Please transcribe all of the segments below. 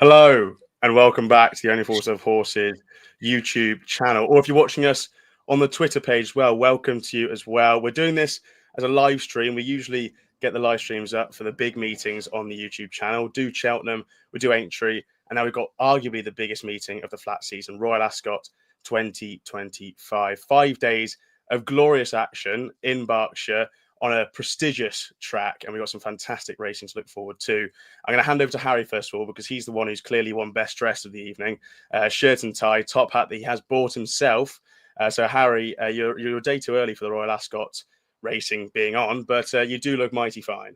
Hello and welcome back to the Only Force of Horses YouTube channel. Or if you're watching us on the Twitter page as well, welcome to you as well. We're doing this as a live stream. We usually get the live streams up for the big meetings on the YouTube channel. Do Cheltenham, we do Aintree, and now we've got arguably the biggest meeting of the flat season, Royal Ascot 2025. 5 days of glorious action in Berkshire on a prestigious track, and we've got some fantastic racing to look forward to. I'm going to hand over to Harry first of all, because he's the one who's clearly won best dressed of the evening. Shirt and tie, top hat that he has bought himself. So Harry, you're a day too early for the Royal Ascot racing being on, but you do look mighty fine.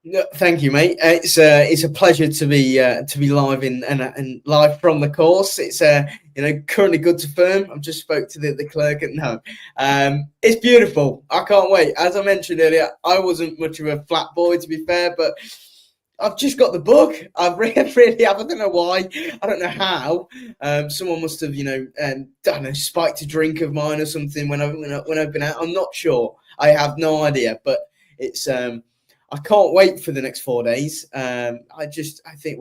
No, thank you, mate. It's a pleasure to be live and live from the course. It's currently good to firm. I've just spoke to the clerk at no. It's beautiful. I can't wait. As I mentioned earlier, I wasn't much of a flat boy, to be fair, but I've just got the book. I really have. I don't know why. I don't know how. Someone must have spiked a drink of mine or something when I've been out. I'm not sure. I have no idea, but it's I can't wait for the next 4 days. I think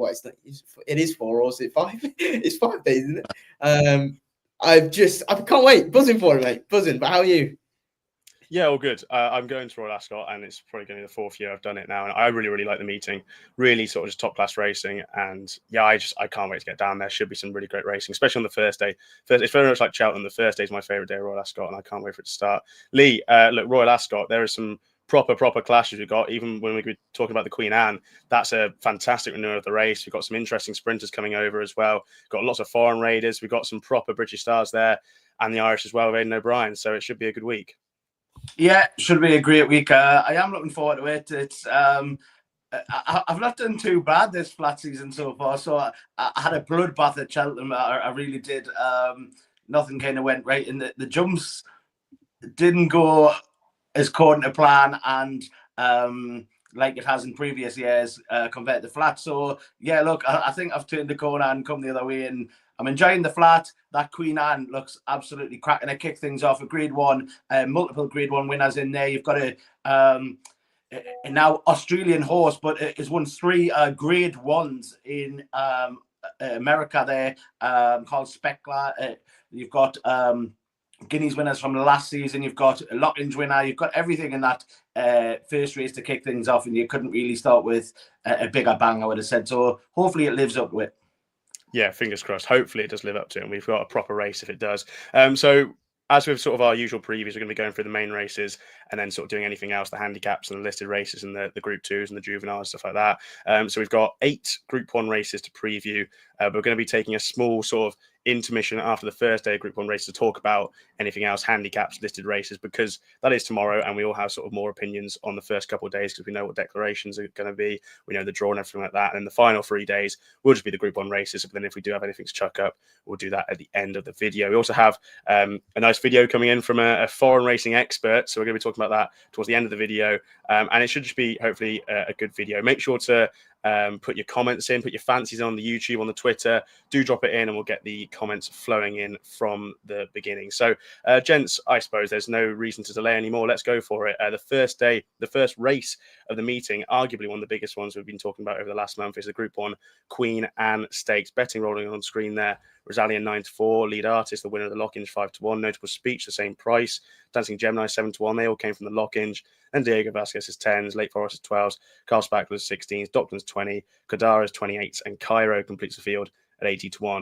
it is 4 or is it 5? It's 5 days, isn't it? I can't wait. Buzzing for it, mate. Buzzing. But how are you? Yeah, all good. I'm going to Royal Ascot, and it's probably going to be the 4th year I've done it now. And I really, really like the meeting. Really sort of just top class racing. And yeah, I can't wait to get down there. Should be some really great racing, especially on the first day. It's very much like Cheltenham. The first day is my favourite day of Royal Ascot, and I can't wait for it to start. Lee, look, Royal Ascot, there are some proper clashes we've got. Even when we were talking about the Queen Anne, that's a fantastic renewal of the race. We've got some interesting sprinters coming over as well. Got lots of foreign raiders. We've got some proper British stars there, and the Irish as well with Aidan O'Brien. So it should be a good week. Yeah, should be a great week. I am looking forward to it. It's I've not done too bad this flat season so far. So I had a bloodbath at Cheltenham. I really did. Nothing kind of went right, and the jumps didn't go as according to plan, and like it has in previous years compared to the flat. So yeah, look, I think I've turned the corner and come the other way, and I'm enjoying the flat. That Queen Anne looks absolutely cracking. I kick things off. A Grade 1, multiple Grade 1 winners in there. You've got a now Australian horse, but has won 3 Grade 1s in America there, called Speckler. You've got Guineas winners from the last season. You've got a Lockinge winner. You've got everything in that first race to kick things off, and you couldn't really start with a bigger bang, I would have said. So hopefully it lives up to it. Yeah, fingers crossed. Hopefully it does live up to it, and we've got a proper race if it does. So as with sort of our usual previews, we're going to be going through the main races and then sort of doing anything else, the handicaps and the listed races and the Group 2s and the juveniles, stuff like that. So we've got 8 Group 1 races to preview. We're going to be taking a small sort of intermission after the first day of Group 1 race to talk about anything else, handicaps, listed races, because that is tomorrow, and we all have sort of more opinions on the first couple of days because we know what declarations are going to be, we know the draw and everything like that, and then the final 3 days will just be the Group 1 races. But then if we do have anything to chuck up, we'll do that at the end of the video. We also have a nice video coming in from a foreign racing expert, so we're going to be talking about that towards the end of the video, and it should just be hopefully a good video. Make sure to put your comments in, put your fancies on the YouTube, on the Twitter. Do drop it in, and we'll get the comments flowing in from the beginning. So, gents, I suppose there's no reason to delay anymore. Let's go for it. The first day, the first race of the meeting, arguably one of the biggest ones we've been talking about over the last month, is the Group 1 Queen Anne Stakes. Betting rolling on screen there. Rosalia 9-4, lead artist, the winner of the Lockinge 5-1, notable speech, the same price. Dancing Gemini 7-1, they all came from the Lockinge. Then Diego Vasquez is 10s, Lake Forest is 12s, Carl Spackler's 16s, Docklands 20, Kadara's 28s, and Cairo completes the field at 80-1.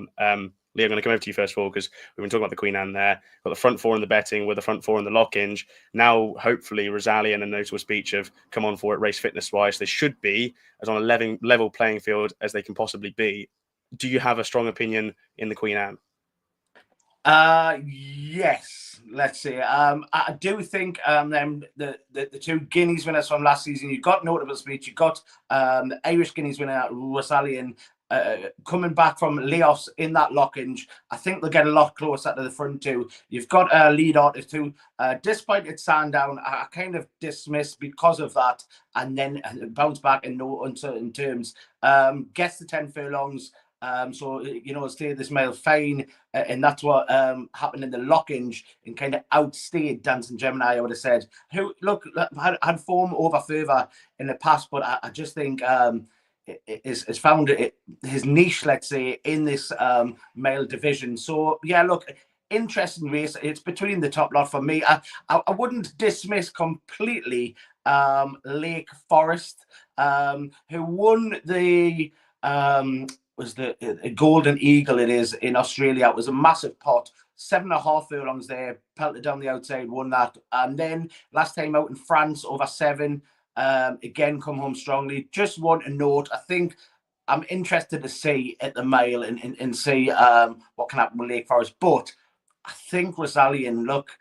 Lee, I'm going to come over to you first of all, because we've been talking about the Queen Anne there. Got the front 4 in the betting with the front 4 in the Lockinge. Now, hopefully, Rosalia and a notable speech of come on for it race fitness-wise. They should be as on a level playing field as they can possibly be. Do you have a strong opinion in the Queen Anne? Yes, let's see. I do think the 2 Guineas winners from last season, you've got notable speech, you've got the Irish Guineas winner, Rosalian, coming back from layoffs in that Lockinge. I think they'll get a lot closer to the front too. You've got a lead artist who, despite its Sandown, I kind of dismissed because of that, and then bounce back in no uncertain terms. Gets the 10 furlongs. So, you know, stayed this mile fine, and that's what happened in the Lockinge, and kind of outstayed Dancing Gemini, I would have said, who, look, had form over further in the past, but I just think is found his niche, let's say, in this male division. So yeah, look, interesting race. It's between the top lot for me. I wouldn't dismiss completely Lake Forest, who won the was the Golden Eagle. It is in Australia. It was a massive pot. 7.5 furlongs there, pelted down the outside, won that. And then last time out in France, over 7. Again, come home strongly. Just want to note, I think I'm interested to see at the mile and see what can happen with Lake Forest. But I think Rosalien, look,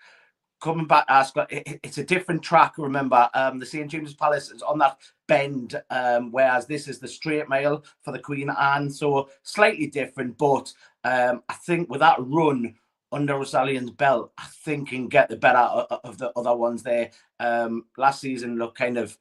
coming back to Ascot, it's a different track. Remember, the St. James's Palace is on that bend, whereas this is the straight mile for the Queen Anne. So slightly different, but I think with that run under Rosalien's belt, I think can get the better of the other ones there. Last season, look, kind of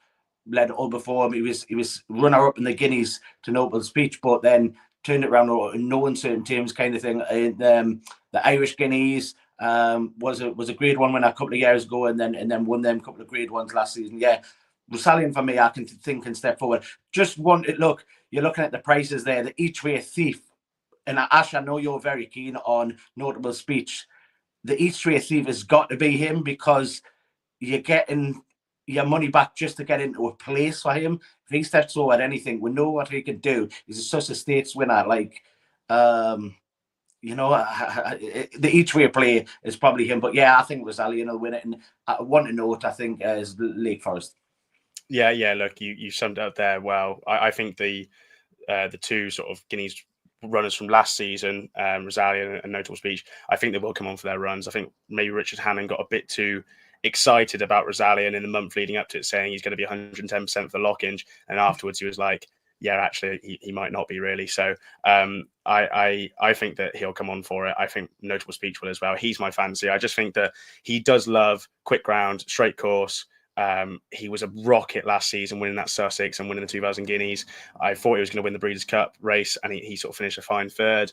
led it all before him. He was runner-up in the Guineas to Noble Speech, but then turned it around in no uncertain terms kind of thing. The Irish Guineas was a grade 1 winner a couple of years ago, and then won them a couple of grade 1s last season. Yeah, Rosalien for me, I can think can step forward. Just want it. Look, you're looking at the prices there. The each way thief. And Ash, I know you're very keen on Notable Speech. The each way thief has got to be him, because you're getting your money back just to get into a place for him. If he steps forward anything, we know what he can do. He's such a states winner. Like, the each way play is probably him. But yeah, I think Rosalien will win it. And I want to note, I think, is Lake Forest. Yeah. Look, you summed it up there well. I think the two sort of Guineas runners from last season, Rosalien and Notable Speech, I think they will come on for their runs. I think maybe Richard Hannon got a bit too excited about Rosalien in the month leading up to it, saying he's going to be 110% for the Lockinge, and afterwards he was like, yeah, actually he might not be really. So I think that he'll come on for it. I think Notable Speech will as well. He's my fancy. I just think that he does love quick ground, straight course. He was a rocket last season, winning that Sussex and winning the 2000 Guineas. I thought he was going to win the Breeders' Cup race, and he sort of finished a fine third.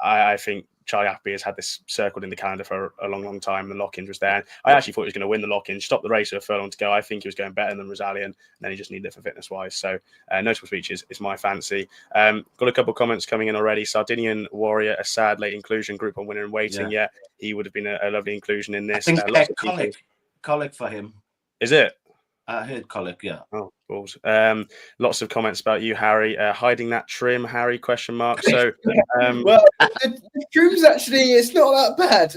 I think Charlie Appleby has had this circled in the calendar for a long time. The Lockinge was there. And I actually thought he was going to win the Lockinge, stop the race with a furlong to go. I think he was going better than Rosalien, and then he just needed it for fitness-wise. So Notable Speech is my fancy. Got a couple of comments coming in already. Sardinian Warrior, a sad late inclusion, group on winner and waiting. Yeah, he would have been a lovely inclusion in this. I think Colic for him. Is it? I heard Colic, yeah. Oh, balls. Lots of comments about you, Harry. Hiding that trim, Harry, question mark. So, well, the trim's actually, it's not that bad.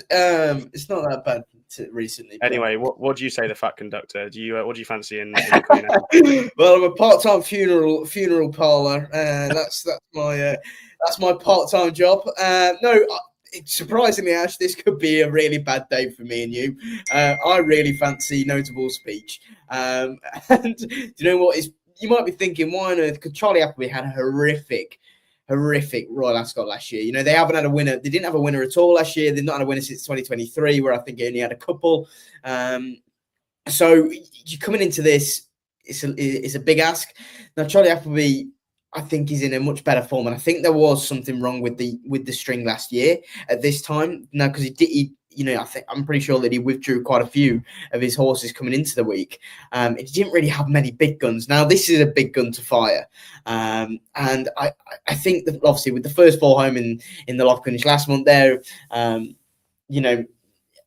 It's not that bad recently. Anyway, what do you say, the Fat Conductor? Do you what do you fancy in Well, I'm a part-time funeral parlour. That's my part-time job. Surprisingly, Ash, this could be a really bad day for me and you. I really fancy Notable Speech. And do you know what? You might be thinking, why on earth? Because Charlie Appleby had a horrific Royal Ascot last year. You know, they haven't had a winner. They didn't have a winner at all last year. They've not had a winner since 2023, where I think he only had a couple. So you're coming into this, it's a big ask. Now, Charlie Appleby, I think he's in a much better form, and I think there was something wrong with the string last year at this time. Now, because I'm pretty sure that he withdrew quite a few of his horses coming into the week. He didn't really have many big guns. Now, this is a big gun to fire, and I think that obviously with the first 4 home in the Lockinge last month, there,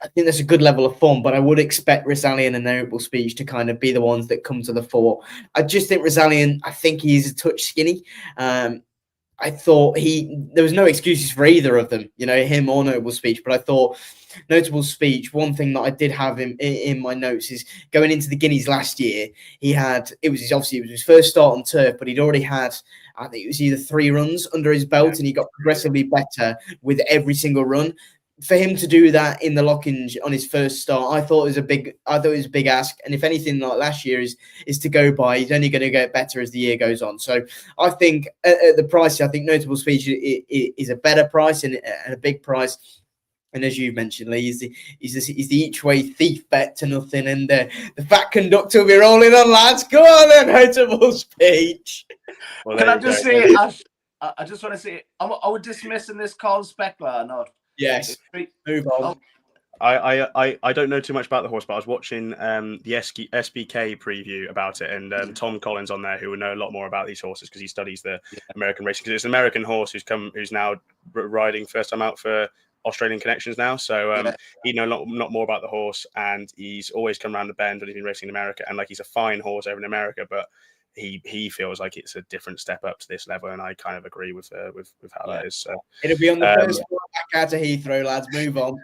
I think there's a good level of form, but I would expect Rosalien and Notable Speech to kind of be the ones that come to the fore. I just think Rosalien, I think he's a touch skinny. I thought there was no excuses for either of them, him or Notable Speech, but I thought Notable Speech, one thing that I did have in my notes is going into the Guineas last year, it was his first start on turf, but he'd already had, I think it was either 3 runs under his belt, and he got progressively better with every single run. For him to do that in the Lockinge on his first start, I thought it was a big ask. And if anything, like last year is to go by, he's only going to get better as the year goes on. So I think at the price, I think Notable Speech is a better price and a big price. And as you mentioned, Lee, he's the each way thief bet to nothing. And the Fat Conductor will be rolling on, lads. Go on then, Notable Speech. Well, can I just say, Ash, I just want to say, are we dismissing this call specular or not? Yes. Move on. I don't know too much about the horse, but I was watching the SBK preview about it, and Tom Collins on there, who would know a lot more about these horses because he studies the American racing. Because it's an American horse who's now riding first time out for Australian connections now, so he'd know a lot more about the horse, and he's always come around the bend when he's been racing in America, and like he's a fine horse over in America, but he feels like it's a different step up to this level, and I kind of agree with how that is. So it'll be on the first one back out to Heathrow, lads. Move on.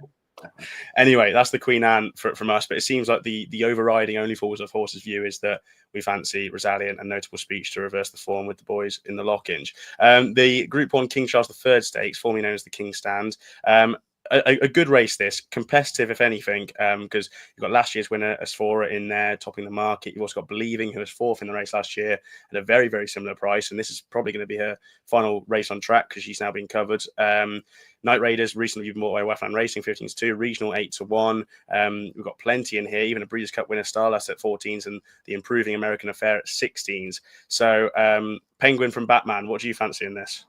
Anyway, that's the Queen Anne from us, but it seems like the overriding only forwards of horses view is that we fancy Resilient and Notable Speech to reverse the form with the boys in the Lockinge. The Group 1 King Charles III Stakes, formerly known as the King's Stand. A good race, this competitive if anything, because you've got last year's winner Asphora in there topping the market. You've also got Believing, who was fourth in the race last year at a very, very similar price, and this is probably going to be her final race on track because she's now been covered. Night Raiders recently been bought by Westland Racing, 15-2, Regional 8-1. We've got plenty in here, even a Breeders' Cup winner Starless at 14s and the Improving American Affair at 16s. So Penguin from Batman, what do you fancy in this?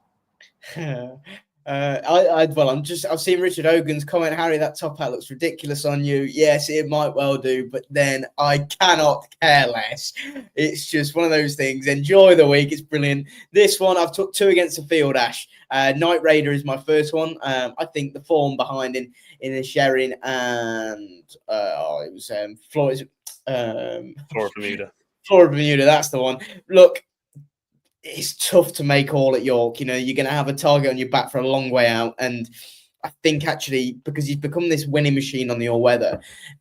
I've seen Richard Hogan's comment, Harry, that top hat looks ridiculous on you. Yes, it might well do, but then I cannot care less. It's just one of those things. Enjoy the week. It's brilliant. This one, I've took 2 against the field, Ash. Night Raider is my first one. I think the form behind in the Sherrin and it was Flora Bermuda. Flora Bermuda, that's the one. Look, it's tough to make all at York. You know, you're going to have a target on your back for a long way out. And I think actually, because he's become this winning machine on the all-weather,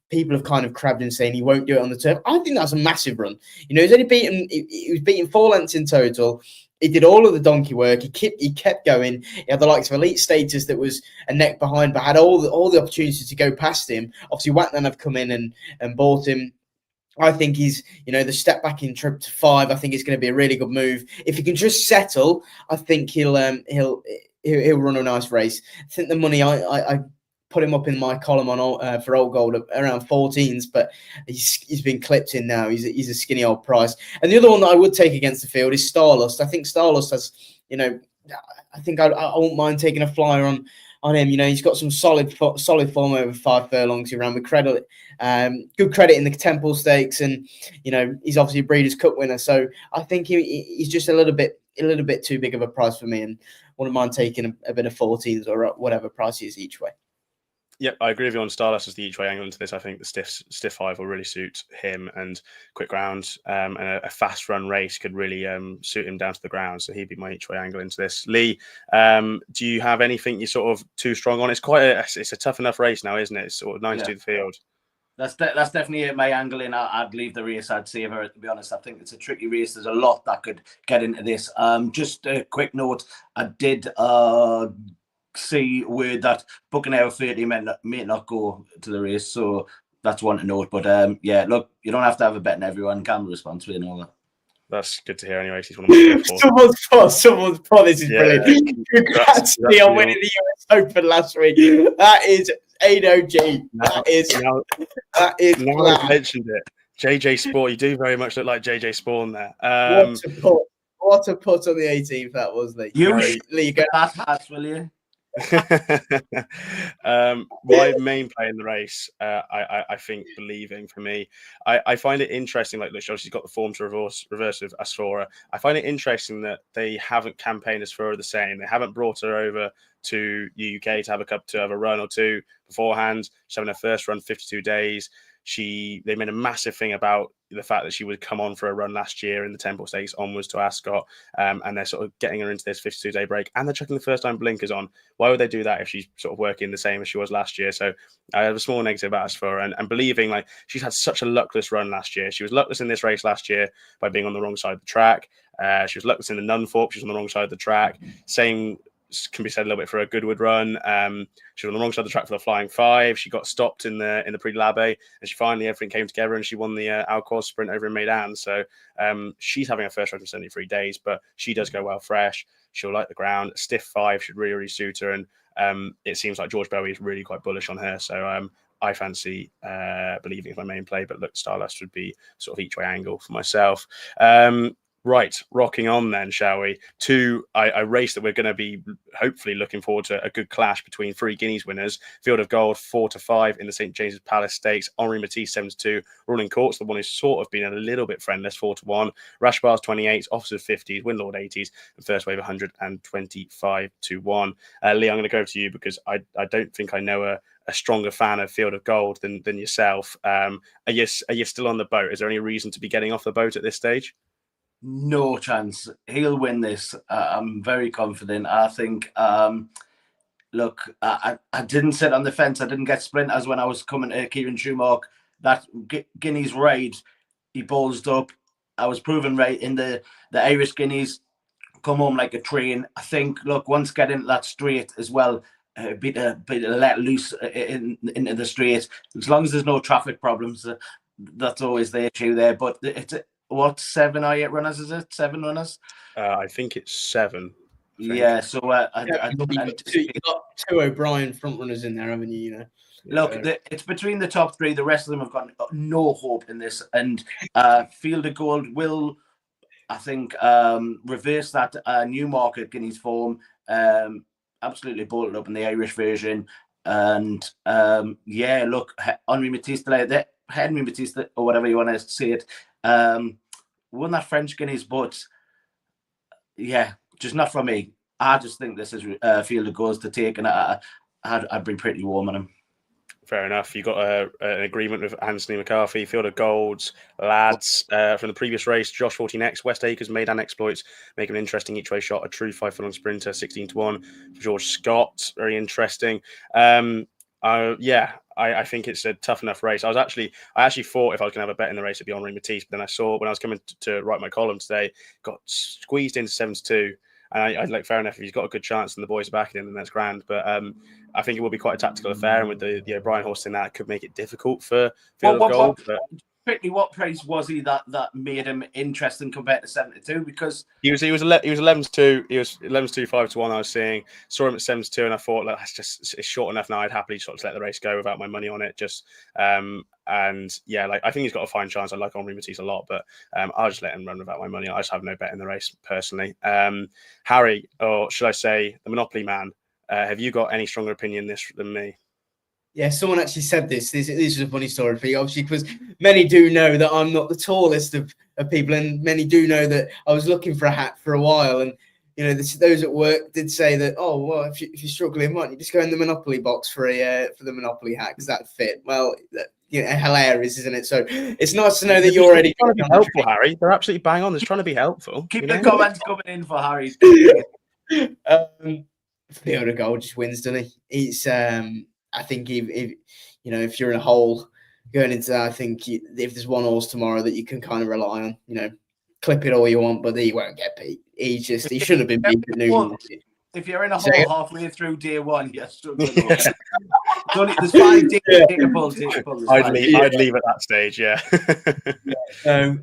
people have kind of crabbed in saying he won't do it on the turf. I think that's a massive run. You know, he was beaten 4 lengths in total. He did all of the donkey work. He kept going. He had the likes of Elite Status that was a neck behind, but had all the opportunities to go past him. Obviously, Watnan have come in and bought him. I think he's, the step back in trip to 5. I think it's going to be a really good move. If he can just settle, I think he'll run a nice race. I think the money I put him up in my column on for Old Gold around 14s, but he's been clipped in now. He's a skinny old price. And the other one that I would take against the field is Starlust. I think Starlust has, I think I won't mind taking a flyer on him. He's got some solid form over 5 furlongs. He ran with credit, good credit in the Temple Stakes, and he's obviously a Breeders' Cup winner. So I think he's just a little bit too big of a price for me, and wouldn't mind taking a bit of 14s or whatever price he is each way. Yep, I agree with you on Starless as the each way angle into this. I think the stiff 5 will really suit him, and quick ground and a fast run race could really suit him down to the ground. So he'd be my each way angle into this. Lee, do you have anything you're sort of too strong on? It's a tough enough race now, isn't it? It's sort of 9 to do the field. That's definitely my angle in. I'd leave the race. I'd savour it, to be honest. I think it's a tricky race. There's a lot that could get into this. Just a quick note. I did see word that Buccaneer 30 may not go to the race, so that's one to note. But look, you don't have to have a bet on everyone. Can responsibly and all that. That's good to hear. Anyway, he's one of my favorite. Someone's pot. This is brilliant. Congrats to on winning the US Open last week. That is AOG. That is. Now I've mentioned it. JJ Sport. You do very much look like JJ Spawn there. What a put on the 18th that was, Lee. Lee, you get that, will you? My main play in the race, I think Believing for me. I find it interesting, like she's got the form to reverse with Asphora. I find it interesting that they haven't campaigned Asphora the same. They haven't brought her over to the UK to have a run or two beforehand. She's having her first run 52 days. They made a massive thing about the fact that she would come on for a run last year in the Temple Stakes onwards to Ascot, and they're sort of getting her into this 52-day break, and they're chucking the first time blinkers on. Why would they do that if she's sort of working the same as she was last year? So I have a small negative about Asphora, and Believing, like, she's had such a luckless run last year. She was luckless in this race last year by being on the wrong side of the track. She was luckless in the Nunthorpe. She was on the wrong side of the track. Same can be said a little bit for a Goodwood run. She was on the wrong side of the track for the Flying 5. She got stopped in the Prix de l'Abbé, and she finally, everything came together, and she won the Alcor sprint over in Meydan. So she's having her first run for 73 days, but she does go well fresh. She'll like the ground. Stiff 5 should really, really suit her, and it seems like George Bowie is really quite bullish on her. So I fancy Believing as my main play, but look, Starlust would be sort of each way angle for myself. Right, rocking on then, shall we? To a race that we're going to be hopefully looking forward to a good clash between 3 Guineas winners. Field of Gold 4-5 in the St James's Palace Stakes. Henri Matisse 7-2. Ruling Courts, the one who's sort of been a little bit friendless, 4-1. Rash Bars 28s, Officers 50s, Windlord 80s, and First Wave 125-1. Lee, I'm going to go to you because I don't think I know a stronger fan of Field of Gold than yourself. Are you still on the boat? Is there any reason to be getting off the boat at this stage? No chance. He'll win this. I'm very confident. I think, look, I didn't sit on the fence. I didn't get splinters when I was coming to Kieran Schumacher. That Guineas ride, he ballsed up. I was proven right in the Irish Guineas. Come home like a train. I think, look, once get into that straight as well, bit let loose into the straight. As long as there's no traffic problems, that's always the issue there. But it's what, 7 or 8 runners is it? 7 runners? I think it's 7. Yeah, so I you've got 2 O'Brien front runners in there, haven't you? You know. Look, it's between the top 3. The rest of them have got no hope in this. And Field of Gold will, I think, reverse that Newmarket Guineas form. Absolutely bolted up in the Irish version. And yeah, look, Henri Matisse, Henri Matisse, or whatever you want to say it, won that French Guineas, but yeah, just not for me. I just think this is Field of Gold to take, and I'd be pretty warm on him. Fair enough. You got an agreement with Anthony McCarthy. Field of Golds, lads from the previous race. Josh 14X, West Acres, Maidan Exploits, make an interesting each way shot. A true 5-furlong sprinter, 16-1 for George Scott. Very interesting. I think it's a tough enough race. I actually thought if I was going to have a bet in the race, it'd be Henri Matisse. But then I saw when I was coming to write my column today, got squeezed into 7-2. And I like, fair enough, if he's got a good chance and the boys are backing him, then that's grand. But I think it will be quite a tactical affair. And with the O'Brien horse in that, it could make it difficult for Field of Gold. Quickly, what price was he that made him interesting compared to 72? Because he was 11-2. He was 11-2, 5-1. I was seeing, saw him at 7-2, and I thought, like, it's short enough now. I'd happily sort of let the race go without my money on it. Just and yeah, like I think he's got a fine chance. I like Henri Matisse a lot, but I'll just let him run without my money. I just have no bet in the race personally. Harry, or should I say the Monopoly man? Have you got any stronger opinion than me? Yeah, someone actually said this. This is a funny story for you, obviously, because many do know that I'm not the tallest of people, and many do know that I was looking for a hat for a while. And, you know, those at work did say that, oh, well, if you're struggling, why don't you just go in the Monopoly box for the Monopoly hat, because that fit. Well, you know, hilarious, isn't it? So it's nice to know that you're already trying to be helpful, Harry. They're absolutely bang on. They're trying to be helpful. Keep the comments coming in for Harry. Field of Gold just wins, doesn't he? It's I think if you know, if you're in a hole going into that, I think if there's one horse tomorrow that you can kind of rely on, you know, clip it all you want, but he won't get beat. He shouldn't have been beat at Newton. If you're in a hole halfway through day one, you're struggling. There's 5 days. Take a pull. I'd leave at that stage. Yeah.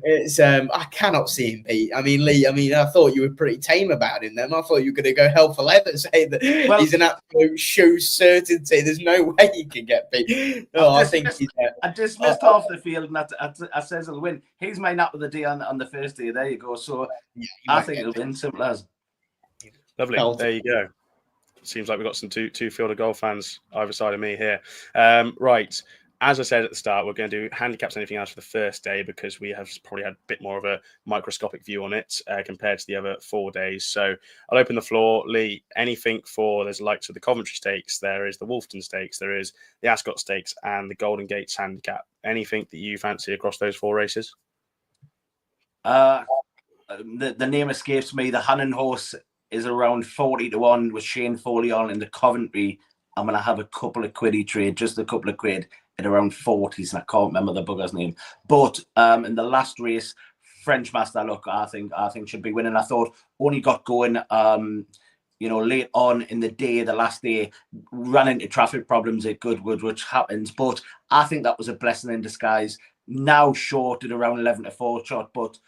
It's I cannot see him beat. I mean, Lee. I mean, I thought you were pretty tame about him. Then I thought you were going to go hell for leather, say that he's an absolute shoe certainty. There's no way he can get beat. No, I dismissed half the field, and I says he'll win. He's my nap of the day on the first day. There you go. So yeah, I think he'll win. Simple as. Lovely. There you go. Seems like we've got some two Field of Gold fans either side of me here. Right. As I said at the start, we're going to do handicaps and anything else for the first day because we have probably had a bit more of a microscopic view on it compared to the other 4 days. So I'll open the floor. Lee, anything for, there's likes of the Coventry Stakes, there is the Wolfton Stakes, there is the Ascot Stakes and the Golden Gates Handicap. Anything that you fancy across those 4 races? The name escapes me. The Hannon horse is around 40-1 with Shane Foley on in the Coventry. I'm going to have a couple of quiddy trade, just a couple of quid at around 40s, and I can't remember the bugger's name. But in the last race, French Master, look, I think should be winning. I thought only got going, late on in the day, the last day, ran into traffic problems at Goodwood, which happens. But I think that was a blessing in disguise. Now short at around 11-4 shot, but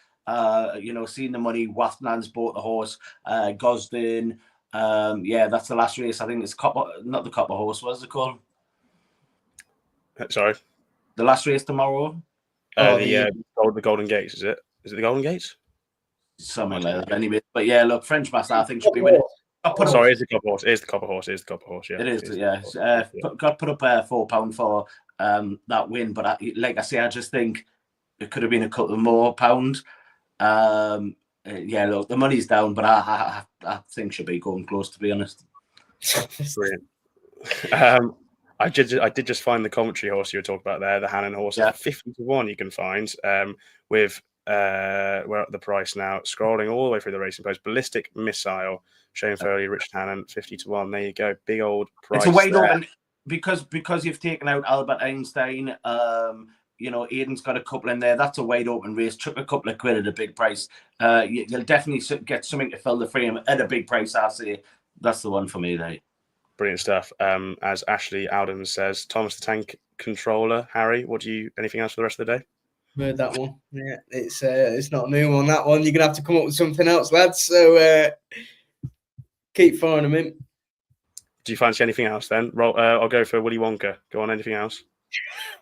seeing the money, Wathman's bought the horse, Gosden. That's the last race. I think it's not the Copper Horse. What is it called? Sorry, the last race tomorrow. The Golden Gates. Is it the Golden Gates? something like that. Anyway, but yeah, look, French Master, I think should be winning. Sorry, it's the Copper Horse. It is the Copper Horse. It is the Copper Horse. Yeah, it is. Yeah, got put up £4 for that win, but like I say, I just think it could have been a couple more pound. Yeah, look, the money's down, but I think should be going close, to be honest. Brilliant. I did just find the commentary horse you were talking about there, the Hannon horse, 50 to 1 you can find with we're at the price now, scrolling all the way through the racing post. Ballistic Missile, Shane Foley, Richard Hannon, 50 to 1. There you go, big old price. It's a wide open because you've taken out Albert Einstein. You know, Aidan's got a couple in there. That's a wide open race. Chuck a couple of quid at a big price. You'll definitely get something to fill the frame at a big price. I say that's the one for me, there. Brilliant stuff. As Ashley Alden says, Thomas the Tank Controller. Harry, anything else for the rest of the day? Heard that one. Yeah, it's not a new one. That one, you're gonna have to come up with something else, lads. So keep firing them in. Do you fancy anything else then? I'll go for Willy Wonka. Go on, anything else?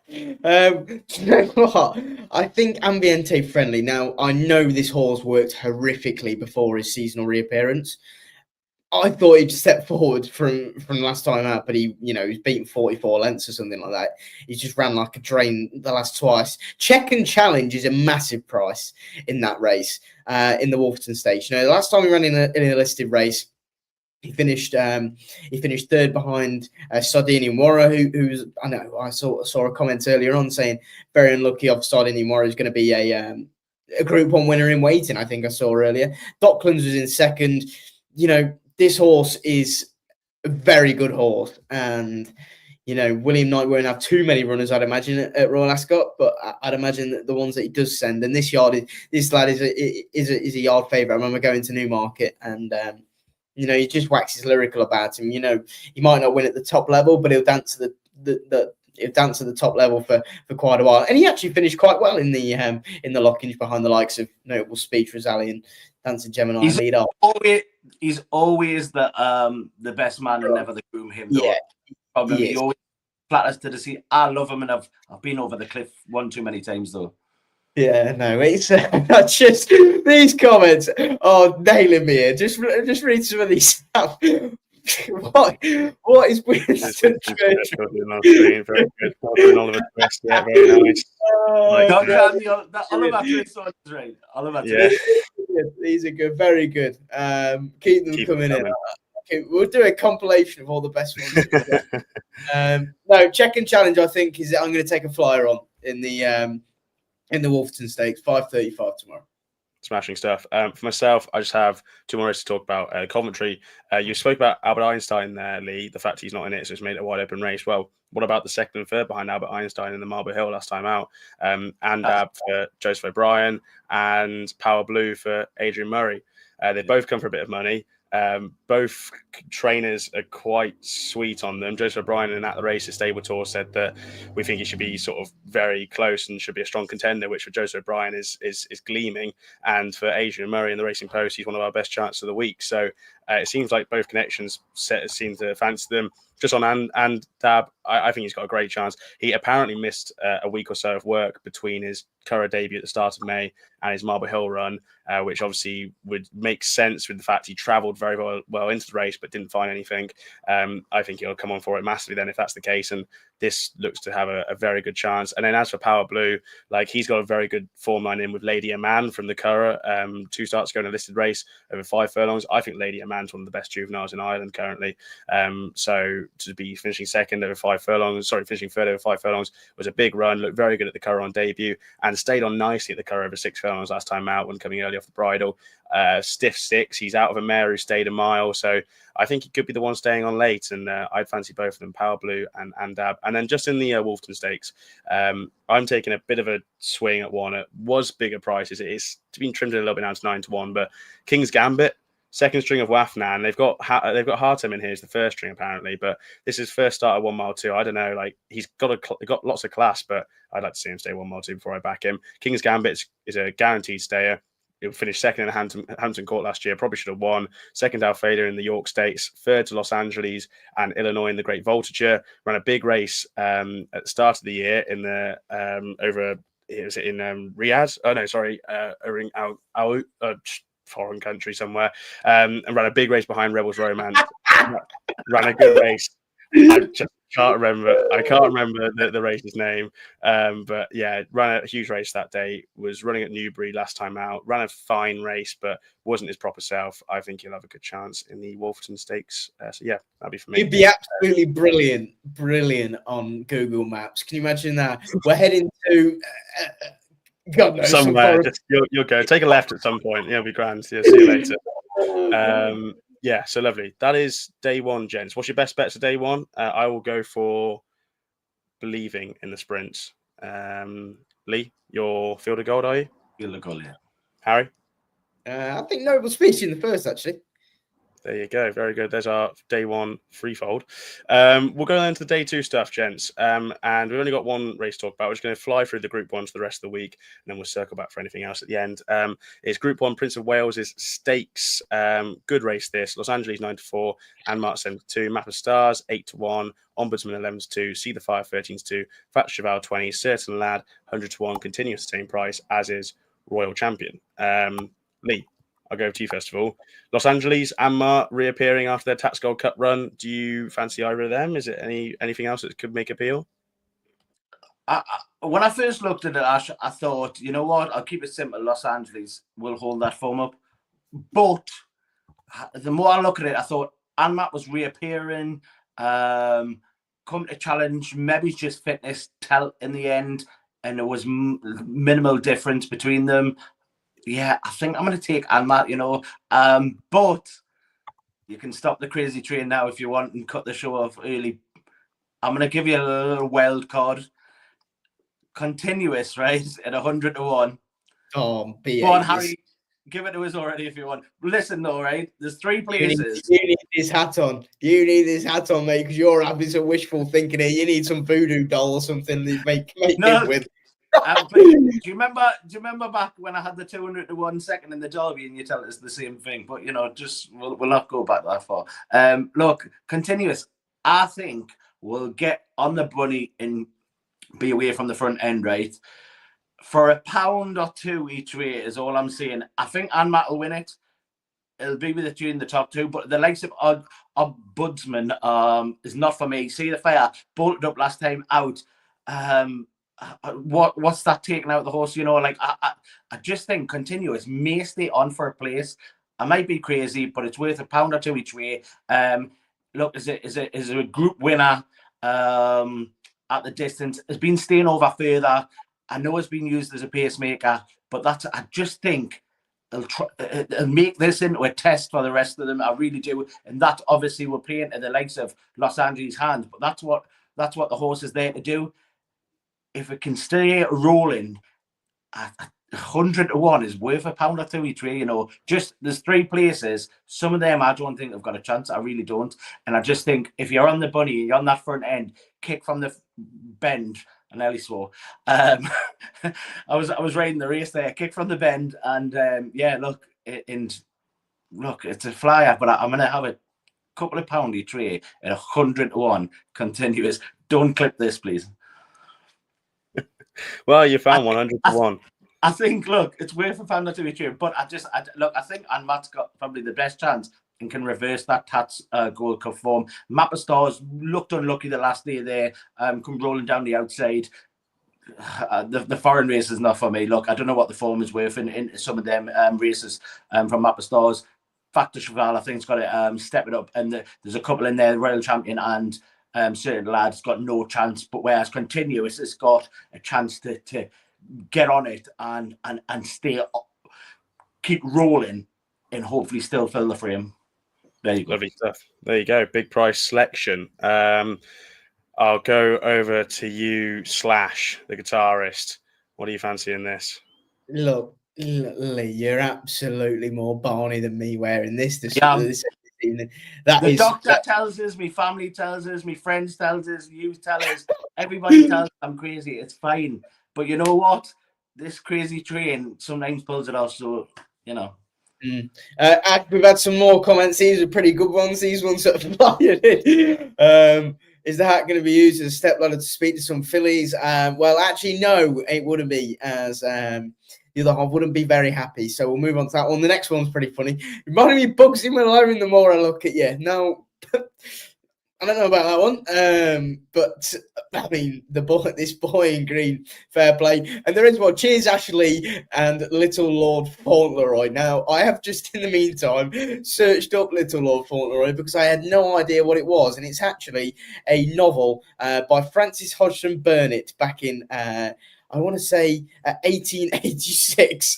You know what? I think Ambiente Friendly. Now, I know this horse worked horrifically before his seasonal reappearance. I thought he'd step forward from last time out, but he's beaten 44 lengths or something like that. He just ran like a train the last twice. Check and Challenge is a massive price in that race, in the Wolverton Stakes. You know, the last time he ran in a listed race, he finished third behind Sardinian Warrior, who's I know I saw a comment earlier on saying very unlucky of Sardinian Warrior is going to be a Group 1 winner in waiting. I think I saw earlier. Docklands was in second. You know, this horse is a very good horse, and you know William Knight won't have too many runners, I'd imagine, at Royal Ascot. But I'd imagine that the ones that he does send, and this lad is a yard favourite. I remember going to Newmarket and. You know, he just waxes lyrical about him. You know, he might not win at the top level, but he'll dance to he'll dance at the top level for quite a while. And he actually finished quite well in the lockings behind the likes of Notable Speech, Rosalie, and Dancing Gemini lead off. He's always the best man and never the groom him. Yeah, he always flatters to the sea. I love him, and I've been over the cliff one too many times though. Yeah, no, it's just these comments are nailing me here. Just read some of these stuff. What is Winston Churchill? Very good. Oliver Twist, yeah, very nice. Oliver Twist on train. These are good, very good. Keep them coming in. Okay, we'll do a compilation of all the best ones. No, Check and Challenge, I think, I'm going to take a flyer on in the Wolverton Stakes, 5:35 tomorrow. Smashing stuff. For myself, I just have two more races to talk about. Coventry, you spoke about Albert Einstein there, Lee, the fact he's not in it, so it's made it a wide open race. Well, what about the second and third behind Albert Einstein in the Marble Hill last time out? Andab for Joseph O'Brien and Power Blue for Adrian Murray. They both come for a bit of money. Both trainers are quite sweet on them. Joseph O'Brien in At the Races Stable Tour said that we think he should be sort of very close and should be a strong contender, which for Joseph O'Brien is gleaming. And for Adrian Murray in the Racing Post, he's one of our best chances of the week. So it seems like both connections seem to fancy them. Just on and Dab, I think he's got a great chance. He apparently missed a week or so of work between his Curragh debut at the start of May and his Marble Hill run, which obviously would make sense with the fact he travelled very well into the race but didn't find anything. I think he'll come on for it massively then if that's the case, and this looks to have a very good chance. And then as for Power Blue, like he's got a very good form line in with Lady Aman from the Curragh, 2 starts ago in a listed race over 5 furlongs. I think Lady Aman's one of the best juveniles in Ireland currently. So to be finishing third over 5 furlongs was a big run, looked very good at the Curragh on debut and stayed on nicely at the Curragh over 6 furlongs last time out when coming early off the bridle. Stiff 6, he's out of a mare who stayed a mile, so I think he could be the one staying on late, and I'd fancy both of them, Power Blue and Dab. And then just in the Wolverton Stakes, I'm taking a bit of a swing at one. It was bigger prices. It's been trimmed a little bit now to 9 to 1, but King's Gambit, second string of Wafnan. They've got Hartem in here as the first string apparently, but this is first start at 1 mile 2. I don't know, like he's got lots of class, but I'd like to see him stay 1 mile 2 before I back him. King's Gambit is a guaranteed stayer. He'll finish second in Hampton Court last year. Probably should have won. Second Alfeda in the York Stakes. Third to Los Angeles and Illinois in the Great Voltigeur. Ran a big race at the start of the year in the over it was in Riyadh. Oh no, sorry, foreign country somewhere, and ran a big race behind Rebels Romance. Ran a good race. I just can't remember. I can't remember the race's name. But yeah, ran a huge race that day. Was running at Newbury last time out. Ran a fine race, but wasn't his proper self. I think he'll have a good chance in the Wolverton Stakes. So yeah, that'd be for me. He'd be absolutely brilliant on Google Maps. Can you imagine that? We're heading to God knows somewhere. Just you'll go. Take a left at some point. Yeah, it'll be grand. Yeah, see you later. Yeah, so lovely. That is day one, gents. What's your best bets for day one? I will go for Believing in the sprints. Lee, your Field of Gold, are you? Field of Gold, yeah. Harry? I think Noble Speech in the first, actually. There you go. Very good. There's our day one threefold. We'll go into the day two stuff, gents. And we've only got one race to talk about. We're just going to fly through the Group 1 for the rest of the week, and then we'll circle back for anything else at the end. It's Group 1, Prince of Wales' Stakes. Good race this. Los Angeles 9-4, and Mark 7-2. Map of Stars 8-1. Ombudsman 11-2. See the Fire 13-2. Fat Cheval 20. Certain Lad 100-1. Continuous the same price as is Royal Champion. Lee, I'll go to you first of all. Los Angeles, Anmar reappearing after their Tats Gold Cup run. Do you fancy either of them? Is it anything else that could make appeal? When I first looked at it, Ash, I thought, you know what? I'll keep it simple. Los Angeles will hold that form up. But the more I look at it, I thought Anmar was reappearing, come to challenge, maybe just fitness tell in the end, and there was minimal difference between them. Yeah, I think I'm going to take Anmat, you know. But you can stop the crazy train now if you want and cut the show off early. I'm going to give you a little wild card. Continuous, right? At 100-1. Oh, Go on, Harry. Give it to us already if you want. Listen, though, right? There's three places. You need this hat on. You need this hat on, mate, because you're having some wishful thinking here. You need some voodoo doll or something to make it with. Do you remember back when I had the 200-1 second in the Derby and you tell us the same thing? But, you know, just we'll not go back that far. Look, Continuous, I think we'll get on the bunny and be away from the front end, right? For £1 or £2 each way is all I'm saying. I think Anmat will win it. It'll be with the in the top two, but the likes of Ombudsman is not for me. See the Fire bolted up last time out. What's that taking out the horse? You know, like I just think Continuous may stay on for a place. I might be crazy, but it's worth £1 or £2 each way. Look, is a group winner at the distance. Has been staying over further. I know it's been used as a pacemaker, but I just think it'll make this into a test for the rest of them. I really do, and that obviously will play into the likes of Los Angeles' hands. But that's what the horse is there to do. If it can stay rolling at 100-1 is worth £1 or £2 each way, you know. Just there's three places. Some of them I don't think they've got a chance. I really don't. And I just think if you're on the bunny, you're on that front end, kick from the bend. I nearly swore. I was riding the race there, kick from the bend, and yeah, look, it's a flyer, but I'm gonna have a couple of £1 each way at 100-1 Continuous. Don't clip this, please. Well, you found 100-1. I think, look, it's worth £1 or £2 each way, but I think Anmat's got probably the best chance and can reverse that Tats Gold Cup form. Map of Stars looked unlucky the last day there, come rolling down the outside. The foreign race is not for me. Look, I don't know what the form is worth in some of them races from Map of Stars. Factor Cheval, I think, has got to step it up, and there's a couple in there, Royal Champion and Certain Lad's got no chance, but whereas Continuous has got a chance to get on it and stay up, keep rolling, and hopefully still fill the frame. There you go. Lovely stuff. There you go. Big price selection. I'll go over to you, Slash, the guitarist. What do you fancy in this? Look, Lee, you're absolutely more Barney than me wearing this. The doctor tells us, my family tells us, my friends tells us, you tell us, everybody tells us I'm crazy. It's fine. But you know what? This crazy train sometimes pulls it off. So, you know. We've had some more comments. These are pretty good ones. These ones that have fired in. Is the hat going to be used as a step ladder to speak to some fillies? Well, actually, no, it wouldn't be, as the other half wouldn't be very happy. So we'll move on to that one. The next one's pretty funny. Reminding me of Bugsy Malone the more I look at you. No, I don't know about that one. But I mean, this boy in green, fair play. And there is one. Cheers, Ashley and Little Lord Fauntleroy. Now, I have just in the meantime searched up Little Lord Fauntleroy because I had no idea what it was. And it's actually a novel by Francis Hodgson Burnett back in I want to say 1886.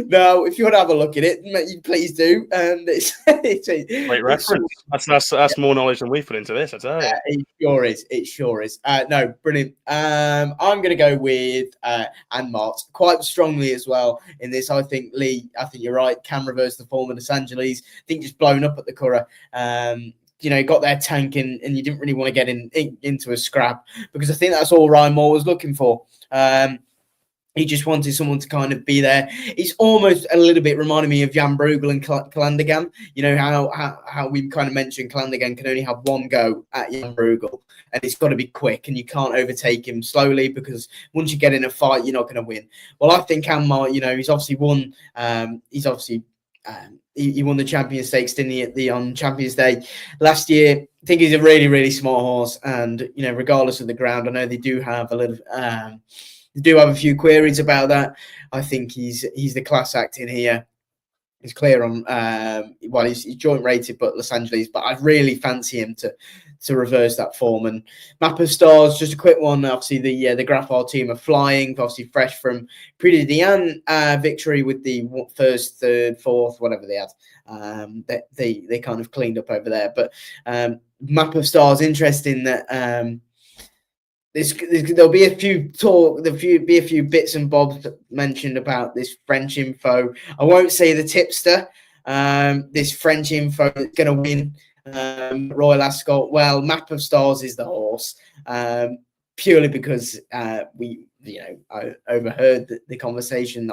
Now, if you want to have a look at it, please do. And it's a great reference. That's more knowledge than we've put into this, I tell you. It sure is. It sure is. No, brilliant. I'm going to go with Anmart quite strongly as well in this. I think Lee. I think you're right. Can reverse the form of Los Angeles. I think just blown up at the Curragh. Got their tank and you didn't really want to get into a scrap because I think that's all Ryan Moore was looking for. He just wanted someone to kind of be there. He's almost a little bit reminding me of Jan Bruegel and Clandigan. You know how we kind of mentioned Clandigan can only have one go at Jan Bruegel, and it's got to be quick, and you can't overtake him slowly because once you get in a fight, you're not going to win. Well, I think Anmar, he's obviously won. He won the Champions Stakes, didn't he, on Champions Day last year. I think he's a really, really smart horse, and regardless of the ground, I know they do have a little. They do have a few queries about that. I think he's the class act in here. He's clear on he's joint rated, but Los Angeles. But I really fancy him to reverse that form. And Map of Stars, just a quick one. Obviously, the Graphar team are flying. Obviously, fresh from Prix de Diane victory with the first, third, fourth, whatever they had. They kind of cleaned up over there. But Map of Stars, interesting that. There'll be a few bits and bobs mentioned about this French info. I won't say the tipster. This French info that's going to win Royal Ascot. Well, Map of Stars is the horse, purely because I overheard the conversation.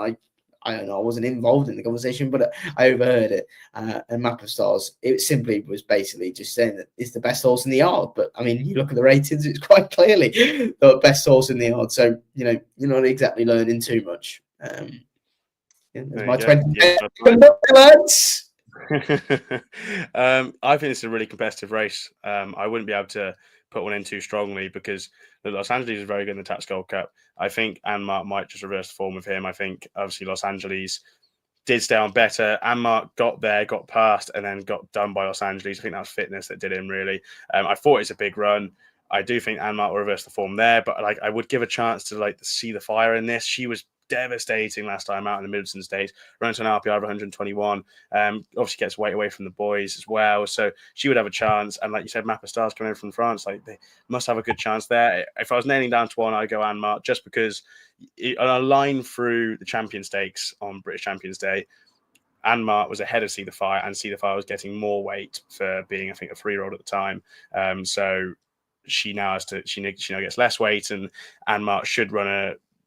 I don't know, I wasn't involved in the conversation, but I overheard it. And Map of Stars, it simply was basically just saying that it's the best horse in the yard. But I mean, you look at the ratings, it's quite clearly the best horse in the yard. So, you're not exactly learning too much. There's my 20 lads. I think it's a really competitive race. I wouldn't be able to put one in too strongly because Los Angeles is very good in the Tats Gold Cup. I think Anmart might just reverse the form with him. I think obviously Los Angeles did stay on better. Anmart got there, got past, and then got done by Los Angeles. I think that was fitness that did him really. I thought it's a big run. I do think Anmart will reverse the form there, but I would give a chance to see the fire in this. She was devastating last time out in the Middleton Stakes, running to an RPI of 121. Obviously gets weight away from the boys as well, so she would have a chance. And like you said, Map of Stars coming in from France, they must have a good chance there. If I was nailing down to one, I'd go Anmart, just because on a line through the Champion Stakes on British Champions Day, Anmart was ahead of See the Fire, and See the Fire was getting more weight for being, I think, a 3-year-old at the time. So she now gets less weight, and Anmart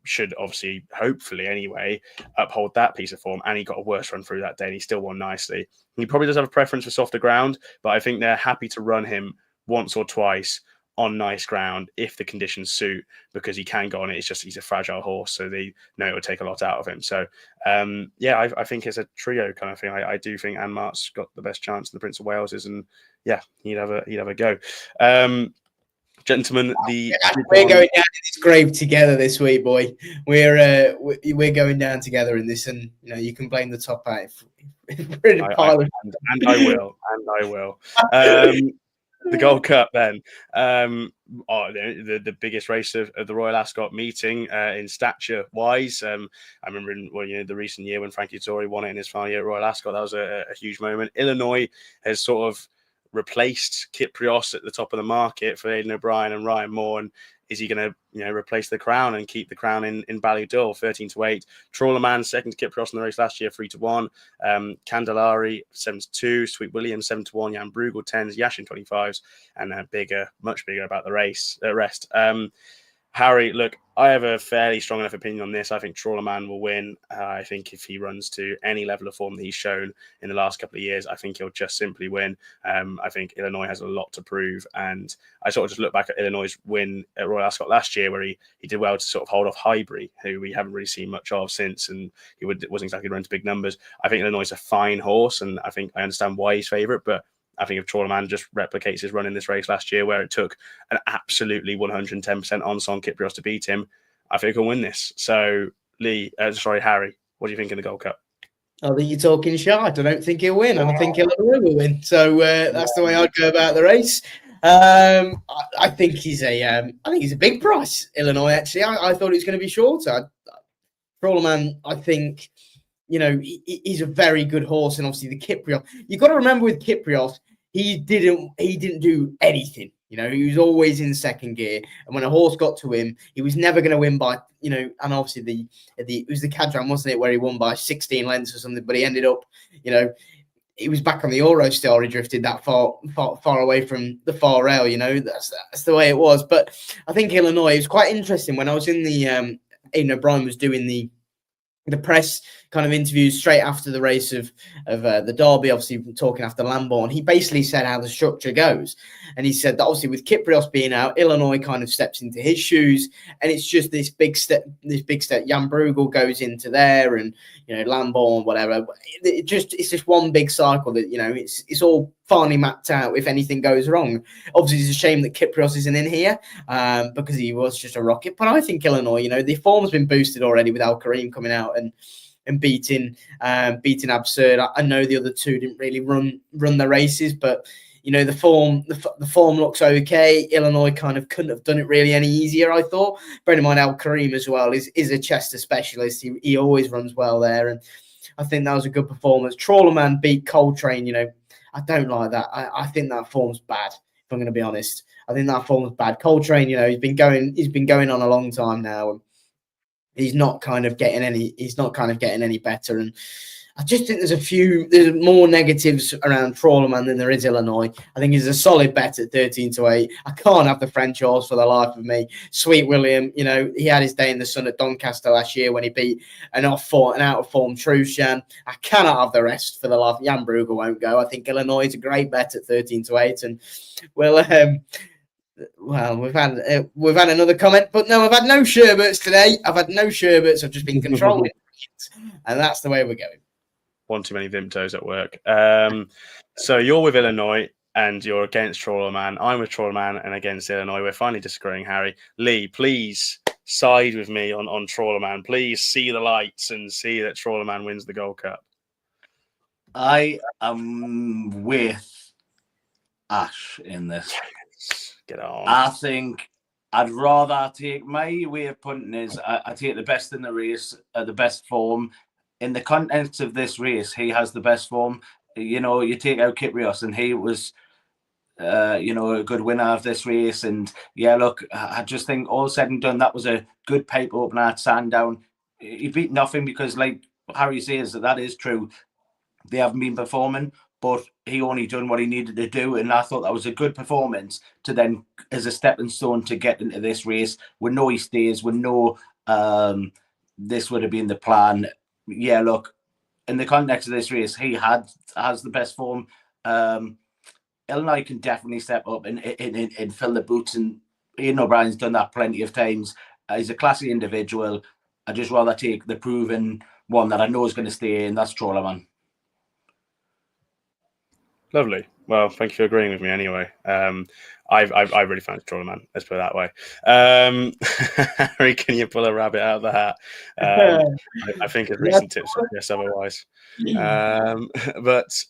should obviously, hopefully anyway, uphold that piece of form. And he got a worse run through that day, and he still won nicely. He probably does have a preference for softer ground, but I think they're happy to run him once or twice on nice ground if the conditions suit, because he can go on it. It's just he's a fragile horse, so they know it would take a lot out of him. So I think it's a trio kind of thing. I do think Anmart's got the best chance in the Prince of Wales's, and yeah, he'd have a go. Gentlemen, we're going down in this grave together this week, boy. We're going down together in this, and you can blame the top out. I will. The Gold Cup, then. The biggest race of the Royal Ascot meeting in stature wise. I remember in the recent year when Frankie Dettori won it in his final year at Royal Ascot. That was a huge moment. Illinois has sort of replaced Kyprios at the top of the market for Aidan O'Brien and Ryan Moore, and is he going to replace the crown and keep the crown in Ballydoyle? 13-8. Trawlerman second to Kyprios in the race last year, 3-1. Candelari 7-2. Sweet William 7-1. Jan Bruegel 10s. Yashin 25s, and much bigger about the rest. Harry, look, I have a fairly strong enough opinion on this. I think Trawlerman will win. I think if he runs to any level of form that he's shown in the last couple of years, I think he'll just simply win. I think Illinois has a lot to prove. And I sort of just look back at Illinois' win at Royal Ascot last year, where he did well to sort of hold off Highbury, who we haven't really seen much of since, and he wasn't exactly running to big numbers. I think Illinois is a fine horse, and I think I understand why he's favourite, but I think if Trawlerman just replicates his run in this race last year, where it took an absolutely 110% on Kyprios to beat him, I think he'll win this. So, Harry, what do you think in the Gold Cup? I think you're talking shite. I don't think he'll win. I think Illinois will win. So that's the way I'd go about the race. I think he's a big price, Illinois. Actually, I thought he was going to be shorter. Trawlerman, I think, he's a very good horse, and obviously the Kyprios. You've got to remember with Kyprios, he didn't do anything. He was always in second gear, and when a horse got to him, he was never going to win by, and obviously it was the Cadran, wasn't it, where he won by 16 lengths or something, but he ended up, he was back on the Eurostar. He drifted that far away from the far rail. That's the way it was. But I think Illinois, it was quite interesting when I was in the, Brian was doing the press kind of interviews straight after the race of the Derby, obviously talking after Lambourne. He basically said how the structure goes. And he said that obviously with Kyprios being out, Illinois kind of steps into his shoes, and it's just this big step. Jan Bruegel goes into there, and Lambourne, whatever. It's just one big cycle that it's all finally mapped out if anything goes wrong. Obviously, it's a shame that Kyprios isn't in here because he was just a rocket. But I think Illinois, the form's been boosted already with Al Kareem coming out and beating Absurd. I know the other two didn't really run the races, but the form looks okay. Illinois kind of couldn't have done it really any easier, I thought. Bear in mind, Al Kareem as well is a Chester specialist. He always runs well there, and I think that was a good performance. Trawlerman beat Coltrane. I don't like that. I think that form's bad, if I'm going to be honest. I think that form's bad. Coltrane, he's been going on a long time now, and he's not kind of getting any better. And I just think there's more negatives around Trawlerman than there is Illinois. I think he's a solid bet at 13-8. I can't have the French horse for the life of me. Sweet William, he had his day in the sun at Doncaster last year when he beat an out of form Trueshan. I cannot have the rest for the life. Jan Bruegel won't go. I think Illinois is a great bet at 13-8, and well, we've had another comment, but no, I've had no sherbets today. I've just been controlling, and that's the way we're going. One too many Vimtos at work. So you're with Illinois and you're against Trawlerman. I'm with Trawlerman and against Illinois. We're finally disagreeing, Harry. Lee, please side with me on Trawlerman. Please see the lights and see that Trawlerman wins the Gold Cup. I am with Ash in this. Get on. I think I'd rather take my way of punting is I take the best in the race, the best form. In the context of this race, he has the best form. You take out Kyprios, and he was, a good winner of this race. And yeah, look, I just think all said and done, that was a good pipe opener at Sandown. He beat nothing because, like Harry says, that is true. They haven't been performing, but he only done what he needed to do. And I thought that was a good performance to then, as a stepping stone to get into this race. We know he stays. We know this would have been the plan. Yeah, look, in the context of this race, he has the best form. Illinois can definitely step up and fill the boots, and Ian O'Brien's done that plenty of times. He's a classy individual. I'd just rather take the proven one that I know is going to stay in. That's Trawlerman. Lovely. Well, thank you for agreeing with me anyway. I really fancy Trawlerman. Let's put it that way. Harry, can you pull a rabbit out of the hat? I think his recent tips suggest otherwise. But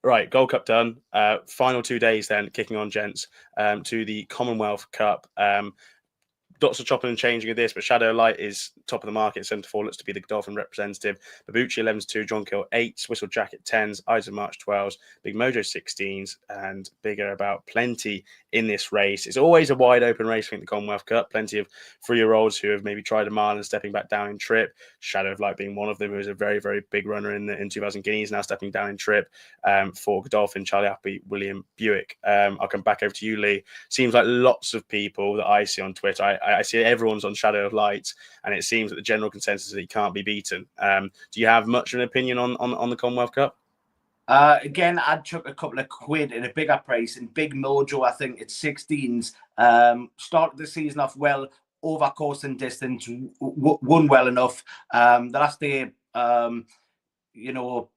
right, Gold Cup done. Final 2 days then, kicking on, gents, to the Commonwealth Cup. Lots of chopping and changing of this, but Shadow Light is top of the market. Centre 4 looks to be the Godolphin representative. Babucci 11s-2, John Kill 8s, Whistle Jacket 10s, Eyes of March 12s, Big Mojo 16s, and Bigger About plenty in this race. It's always a wide open race, I think, the Commonwealth Cup. Plenty of 3-year-olds who have maybe tried a mile and stepping back down in trip. Shadow of Light being one of them, who is a very, very big runner in 2000 guineas, now stepping down in trip. For Godolphin, Charlie Appy, William Buick. I'll come back over to you, Lee. Seems like lots of people that I see on Twitter, I see everyone's on Shadow of Light, and it seems that the general consensus is that he can't be beaten. Do you have much of an opinion on the Commonwealth Cup? Again, I'd chuck a couple of quid in a bigger price. And Big Mojo, I think it's 16s. Started the season off well, over course and distance, won well enough. The last day, you know,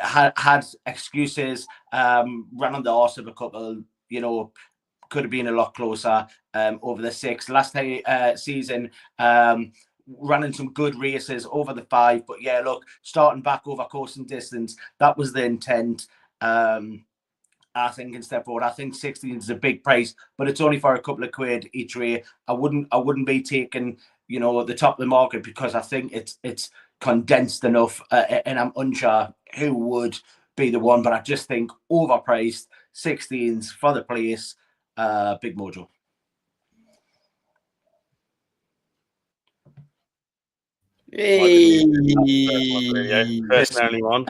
had excuses, ran on the arse of a couple, you know, could have been a lot closer over the 6. Last season, running some good races over the 5, but yeah, look, starting back over course and distance, that was the intent. I think in step forward, I think 16 is a big price, but it's only for a couple of quid each way. I wouldn't be taking, you know, the top of the market, because I think it's condensed enough, and I'm unsure who would be the one, but I just think overpriced 16s for the place. Big Mojo. Hey. First and only one.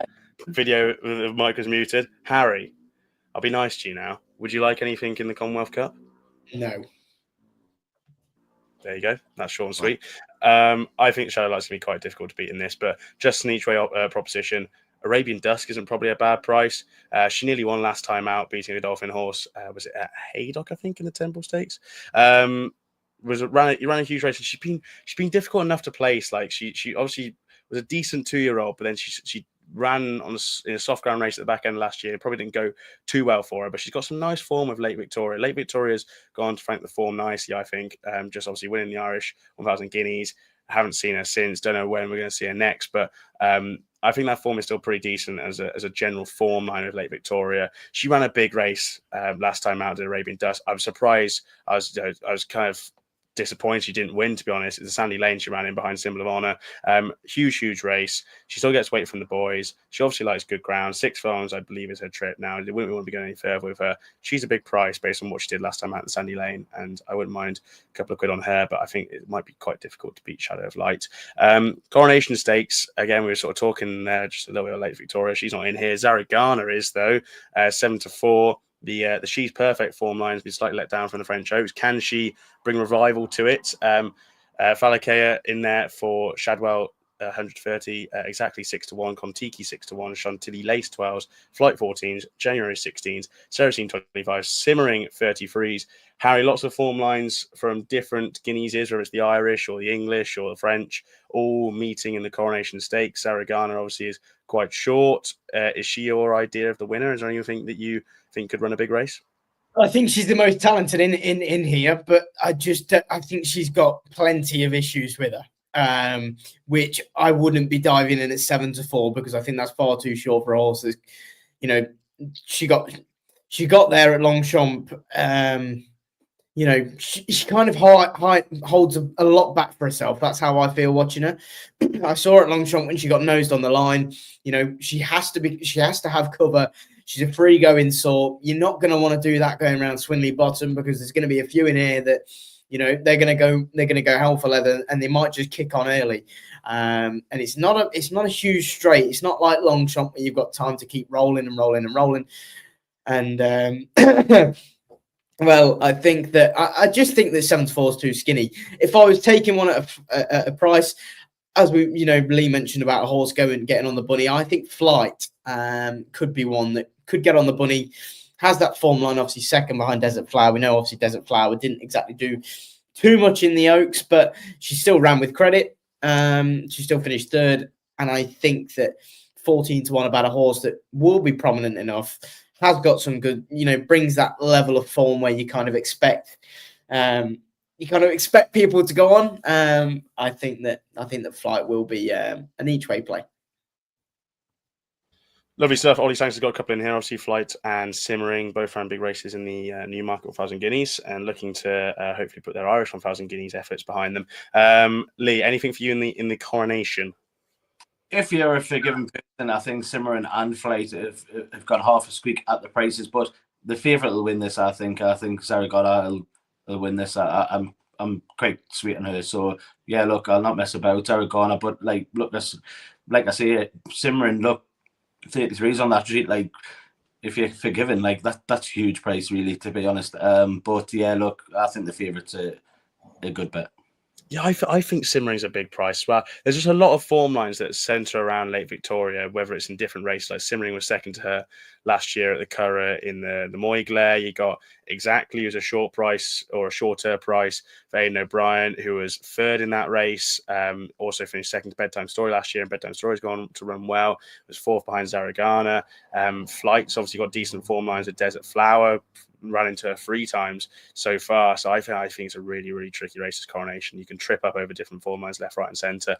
Video the mic was muted. Harry, I'll be nice to you now. Would you like anything in the Commonwealth Cup? No. There you go. That's short and sweet. I think Shadow Light's going to be quite difficult to beat in this, but just an each way proposition. Arabian Dusk isn't probably a bad price. She nearly won last time out, beating the Dolphin horse. Was it at Haydock, I think, in the Temple Stakes? Ran a huge race, and she's been difficult enough to place. Like she obviously was a decent 2-year-old, but then she ran in a soft ground race at the back end last year. It probably didn't go too well for her, but she's got some nice form with Late Victoria. Late Victoria's gone to frank the form nicely, I think. Just obviously winning the Irish 1,000 guineas. Haven't seen her since. Don't know when we're going to see her next, but I think that form is still pretty decent as a general form line of Late Victoria. She ran a big race last time out at Arabian Dust. I was surprised. I was kind of disappointed she didn't win, to be honest. It's a sandy lane she ran in behind Symbol of Honour. Huge race. She still gets weight from the boys. She obviously likes good ground. 6 furlongs, I believe, is her trip now. They wouldn't want to be going any further with her. She's a big price based on what she did last time out in sandy lane, and I wouldn't mind a couple of quid on her, but I think it might be quite difficult to beat Shadow of Light. Coronation Stakes, again, we were sort of talking just a little bit of Late Victoria. She's not in here. Zaragana is, though, 7-4. The She's Perfect form line has been slightly let down from the French Oaks. Can she bring revival to it? Falakea in there for Shadwell, 130, exactly 6-1. Kontiki 6-1. Chantilly Lace 12s. Flight 14s. January 16s. Saracen 25. Simmering 33s. Harry, lots of form lines from different Guineas, whether it's the Irish or the English or the French, all meeting in the Coronation Stakes. Zaragana obviously is quite short. Is she your idea of the winner? Is there anything that you think could run a big race? I think she's the most talented in here, but I think she's got plenty of issues with her, which I wouldn't be diving in at 7-4, because I think that's far too short for horses. You know, she got there at Longchamp. You know, she kind of holds a lot back for herself. That's how I feel watching her. I saw her at Longchamp when she got nosed on the line. You know, she has to have cover. She's a free going sort. You're not going to want to do that going around Swinley Bottom, because there's going to be a few in here that, you know, they're going to go hell for leather, and they might just kick on early. And it's not a huge straight. It's not like Longchamp where you've got time to keep rolling and rolling and rolling. And well, I think that I just think that 7-4 is too skinny. If I was taking one at a price, as Lee mentioned about a horse getting on the bunny, I think Flight could be one that could get on the bunny. Has that form line, obviously second behind Desert Flower. We know obviously Desert Flower didn't exactly do too much in the Oaks, but she still ran with credit. She still finished third, and I think that 14-1 about a horse that will be prominent enough, has got some good, brings that level of form where you kind of expect people to go on. I think that Flight will be an each way play. Lovely stuff. Ollie Sanks has got a couple in here. Obviously, Flight and Simmering both ran big races in the Newmarket 1,000 guineas, and looking to hopefully put their Irish 1,000 guineas efforts behind them. Lee, anything for you in the Coronation? If you're a forgiving person, I think Simmering and Flight have got half a squeak at the prices, but the favourite will win this. I think Zaragana will win this. I'm quite sweet on her, so yeah. Look, I'll not mess about Zaragana, but like I say, Simmering, look, 33s on that street. Like, if you're forgiving, like that's a huge price, really, to be honest. But yeah, look, I think the favourite's a good bet. Yeah, I think Simmering's a big price as well. There's just a lot of form lines that centre around Lake Victoria, whether it's in different races. Like Simmering was second to her last year at the Curragh in the Moyglare. You got Exactly, who's a short price or a shorter price for Aidan O'Brien, who was third in that race. Also finished second to Bedtime Story last year, and Bedtime Story's gone to run well. Was fourth behind Zaragana. Flight's obviously got decent form lines at Desert Flower. Ran into her 3 times so far. So I think it's a really, really tricky race as Coronation. You can trip up over different form lines, left, right, and centre.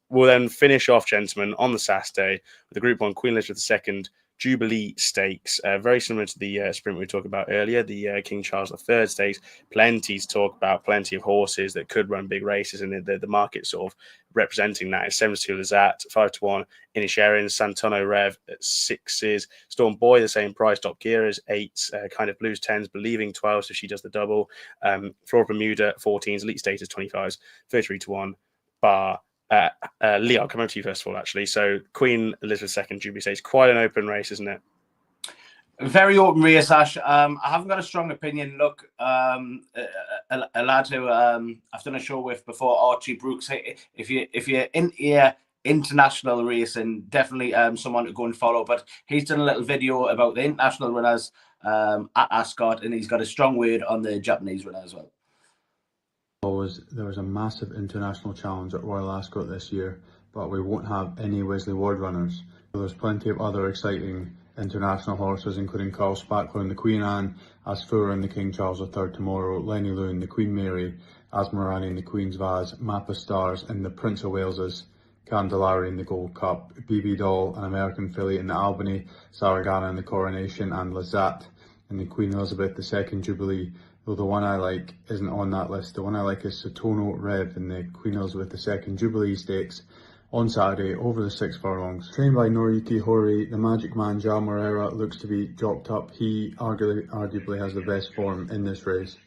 We'll then finish off, gentlemen, on the Saturday with the Group 1 Queen Elizabeth II Jubilee Stakes. Very similar to the sprint we talked about earlier, the King Charles III Stakes. Plenty to talk about, plenty of horses that could run big races, and the market sort of representing that is 7-2 Lazat, 5-1 Inisherin, Santono Rev at 6s, Storm Boy the same price, Top Gear is 8s, Kind of Blues 10s, Believing 12s if she does the double, Flora Bermuda 14s, Elite Status 25s, 33-1 Bar. Lee, I'll come over to you first of all, actually. So Queen Elizabeth II Jubilee Stakes, quite an open race, isn't it? Very open race, Ash. I haven't got a strong opinion. Look, a lad who I've done a show with before, Archie Brooks. If you're into international racing, definitely someone to go and follow. But he's done a little video about the international runners at Ascot, and he's got a strong word on the Japanese runner as well. There was a massive international challenge at Royal Ascot this year, but we won't have any Wesley Ward runners. There's plenty of other exciting international horses, including Carl Spackler and the Queen Anne, Asfour and the King Charles III tomorrow, Lenny Lewin, the Queen Mary, Asmarani and the Queen's Vase, Mappa Stars and the Prince of Wales's, Candelari in the Gold Cup, BB Doll, an American filly in the Albany, Zaragana in the Coronation, and Lazat in the Queen Elizabeth II Jubilee. Though the one I like isn't on that list. The one I like is Sotono Rev in the Queen Elizabeth II Jubilee Stakes on Saturday over the 6 furlongs. Trained by Noriyuki Hori, the Magic Man Jao Moreira looks to be jocked up. He arguably has the best form in this race.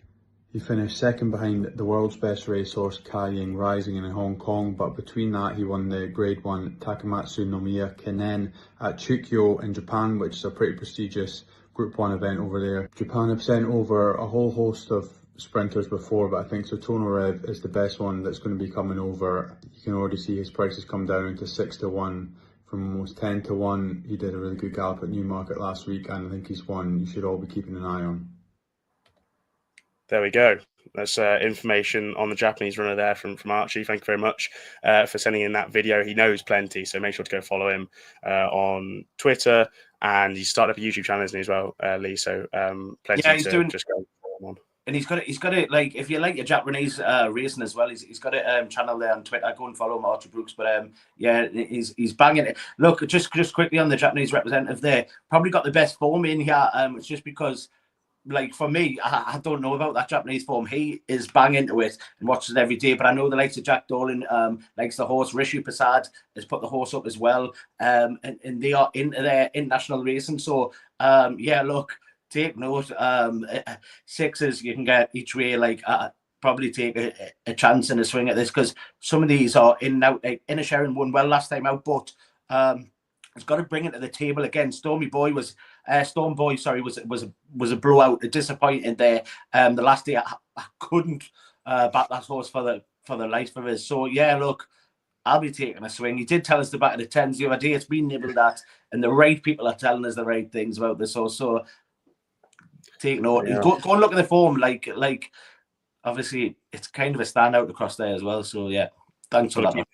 He finished second behind the world's best racehorse Kai Ying Rising in Hong Kong, but between that he won the Grade 1 Takamatsu no Miya Kenen at Chukyo in Japan, which is a pretty prestigious Group 1 event over there. Japan have sent over a whole host of sprinters before, but I think Sotono Rev is the best one that's going to be coming over. You can already see his prices come down into 6-1 from almost 10-1. He did a really good gallop at Newmarket last week, and I think he's one you should all be keeping an eye on. There we go. That's information on the Japanese runner there from Archie. Thank you very much for sending in that video. He knows plenty, so make sure to go follow him on Twitter. And he's started up a YouTube channel, isn't he, as well, Lee? So plenty just go follow him on. And he's got it. Like, if you like your Japanese racing as well, he's got a channel there on Twitter. Go and follow him, Archie Brooks. But yeah, he's banging it. Look, just quickly on the Japanese representative there, probably got the best form in here. It's just because, like, for me, I don't know about that Japanese form. He is bang into it and watches it every day. But I know the likes of Jack Dolan likes the horse. Rishu Prasad has put the horse up as well. And they are into their international racing. So, yeah, look, take note. 6s you can get each way. Like, probably take a chance and a swing at this, because some of these are in and out. Like, Inisherin won well last time out, but it's got to bring it to the table again. Storm Boy was a blowout, a disappointing there. The last day I couldn't back that horse for the life of us. So yeah, look, I'll be taking a swing. He did tell us to back of the 10s the other day. It's been nibbled at, and the right people are telling us the right things about this horse. So take note. Yeah. Go and look at the form. Like obviously it's kind of a standout across there as well. So yeah, thanks for that.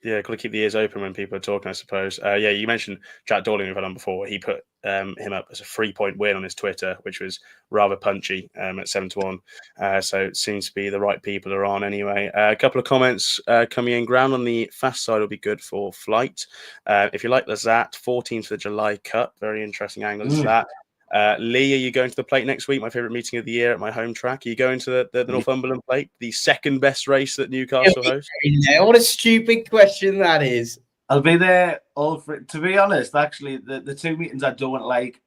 Yeah, got to keep the ears open when people are talking, I suppose. Yeah, you mentioned Jack Dorling we've had on before. He put him up as a 3-point win on his Twitter, which was rather punchy at 7-1. So it seems to be the right people are on anyway. A couple of comments coming in. Ground on the fast side will be good for Flight. If you like Lazat, 14th for the July Cup. Very interesting angle is that. Lee, are you going to the Plate next week? My favourite meeting of the year at my home track. Are you going to the Northumberland Plate, the second best race that Newcastle hosts? What a stupid question that is. I'll be there to be honest, actually, the two meetings I don't like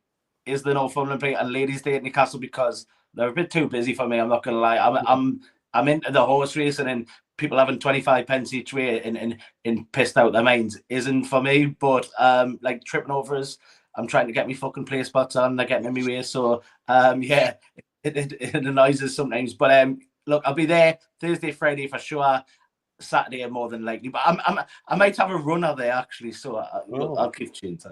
is the Northumberland Plate and Ladies' Day at Newcastle, because they're a bit too busy for me. I'm not going to lie. I'm into the horse racing, and people having 25 pence each way and pissed out their minds isn't for me. But like tripping overs, I'm trying to get me fucking play spots on. They're getting in my way. So, yeah, it annoys us sometimes. But look, I'll be there Thursday, Friday for sure. Saturday more than likely, but I might have a runner there actually. So I'll keep chance.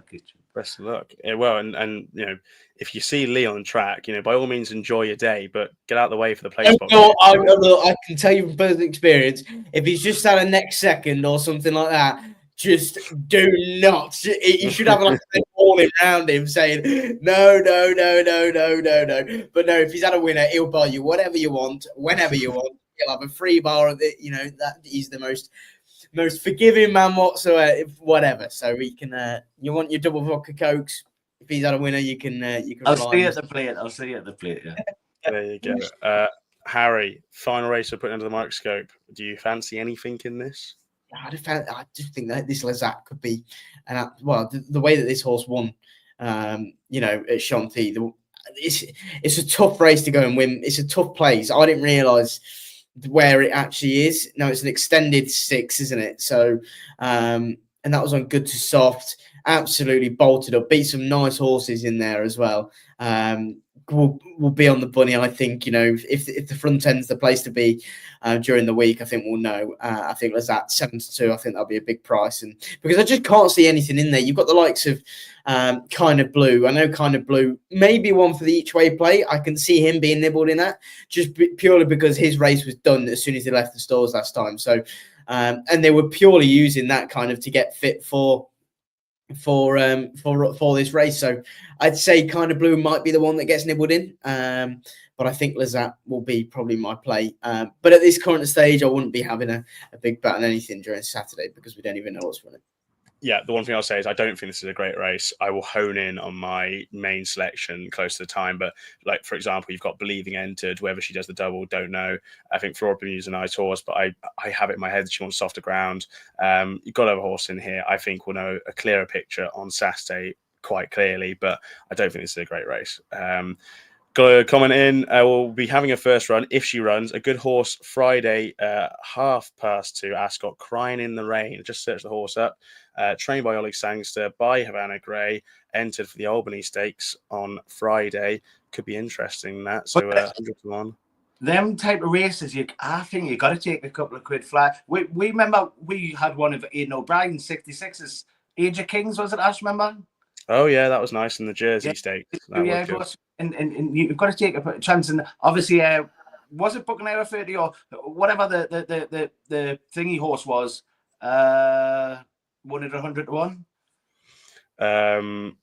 Best of luck. Yeah, well, and you know, if you see Lee on track, you know, by all means enjoy your day, but get out of the way for the place box. I can tell you from personal experience, if he's just had a next second or something like that, just do not. You should have like a ball around him saying no. But no, if he's had a winner, he'll buy you whatever you want, whenever you want. He'll have a free bar of it. You know that he's the most forgiving man whatsoever. Whatever. So we can. You want your double vodka cokes? If he's had a winner, you can. I'll see you at the plate. Yeah. There you go. Harry, final race we're putting under the microscope. Do you fancy anything in this? I just think that this Lazat could be, the way that this horse won, you know, at Shanty, it's a tough race to go and win. It's a tough place. I didn't realise where it actually is. No, it's an extended 6, isn't it? So, and that was on good to soft. Absolutely bolted up. Beat some nice horses in there as well. Will be on the bunny. I think, you know, if the front end's the place to be during the week, I think we'll know. I think there's that 7-2. I think that'll be a big price, and because I just can't see anything in there. You've got the likes of Kind of Blue. I know Kind of Blue maybe one for the each way play. I can see him being nibbled in that just purely because his race was done as soon as he left the stalls last time. So and they were purely using that kind of to get fit for this race. So I'd say Kind of Blue might be the one that gets nibbled in, but I think Lazat will be probably my play. But at this current stage, I wouldn't be having a big bet on anything during Saturday because we don't even know what's running. Yeah, the one thing I'll say is I don't think this is a great race. I will hone in on my main selection close to the time. But like, for example, you've got Believing entered. Whether she does the double, don't know. I think Flora Bermuda is a nice horse, but I have it in my head that she wants softer ground. You've got to have a horse in here. I think we'll know a clearer picture on Saturday quite clearly, but I don't think this is a great race. Got a comment in. We'll be having a first run if she runs. A good horse Friday, 2:30 Ascot, Crying in the Rain. Just search the horse up. Trained by Ollie Sangster, by Havana Gray, entered for the Albany Stakes on Friday. Could be interesting, that. So 100 to 1. Them type of races, I think you got to take a couple of quid fly. We remember we had one of Aidan O'Brien's 66's Age of Kings, was it, Ash? Remember? Oh yeah, that was nice in the Jersey Stakes. Yeah, and you've got to take a chance. And obviously, was it Bucking Hour 30 or whatever the thingy horse was? Won it 100 to 1.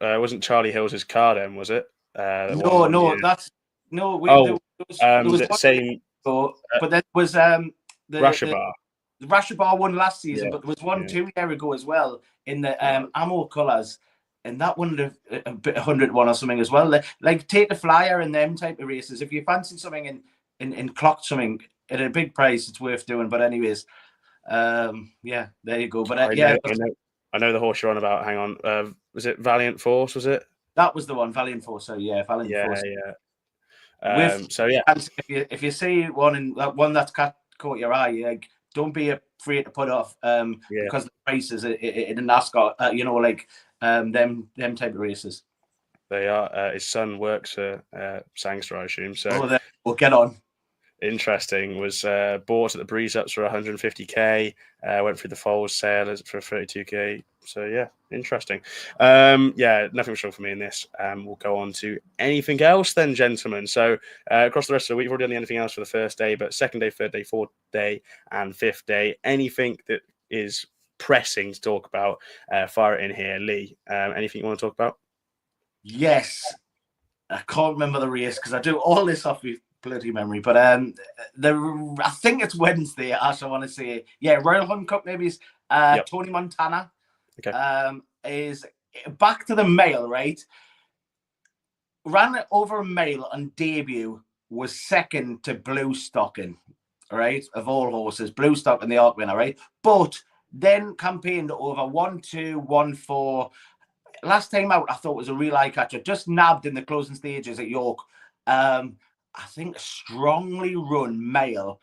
Wasn't Charlie Hill's car then? Was it? No, that's no. There was the same. But there was the Rashabar. The Rashabar won last season, but there was one 2 years ago as well in the ammo colours. And that one a bit 101 or something as well. Like take the flyer and them type of races. If you fancy something in clocked something at a big price, it's worth doing. But anyways, yeah, there you go. But I know the horse you're on about. Hang on, was it Valiant Force? Was it? That was the one, Valiant Force. So yeah, Valiant Force. Yeah. So yeah, if you see one and that one that's caught your eye, like don't be afraid to put off because the prices in Ascot, you know, like. Them type of races. They are. His son works for Sangster, I assume. So we'll get on. Interesting. Was bought at the Breeze Ups for 150k. Went through the Foals sale for 32k. So yeah, interesting. Yeah, nothing was wrong for me in this. We'll go on to anything else then, gentlemen. So across the rest of the week, we've already done anything else for the first day, but second day, third day, fourth day, and fifth day. Anything that is pressing to talk about, fire it in here. Lee, anything you want to talk about? Yes, I can't remember the race because I do all this off my bloody memory, but I think it's Wednesday. Ash, I want to say, Royal Hunt Cup maybe is Tony Montana. Okay. Is back to the mail, right? Ran over a mail on debut, was second to Blue Stocking, right? Of all horses, Blue Stocking the Arc winner, right? But then campaigned over 1-2, 1-4. Last time out, I thought was a real eye catcher. Just nabbed in the closing stages at York. I think a strongly run male.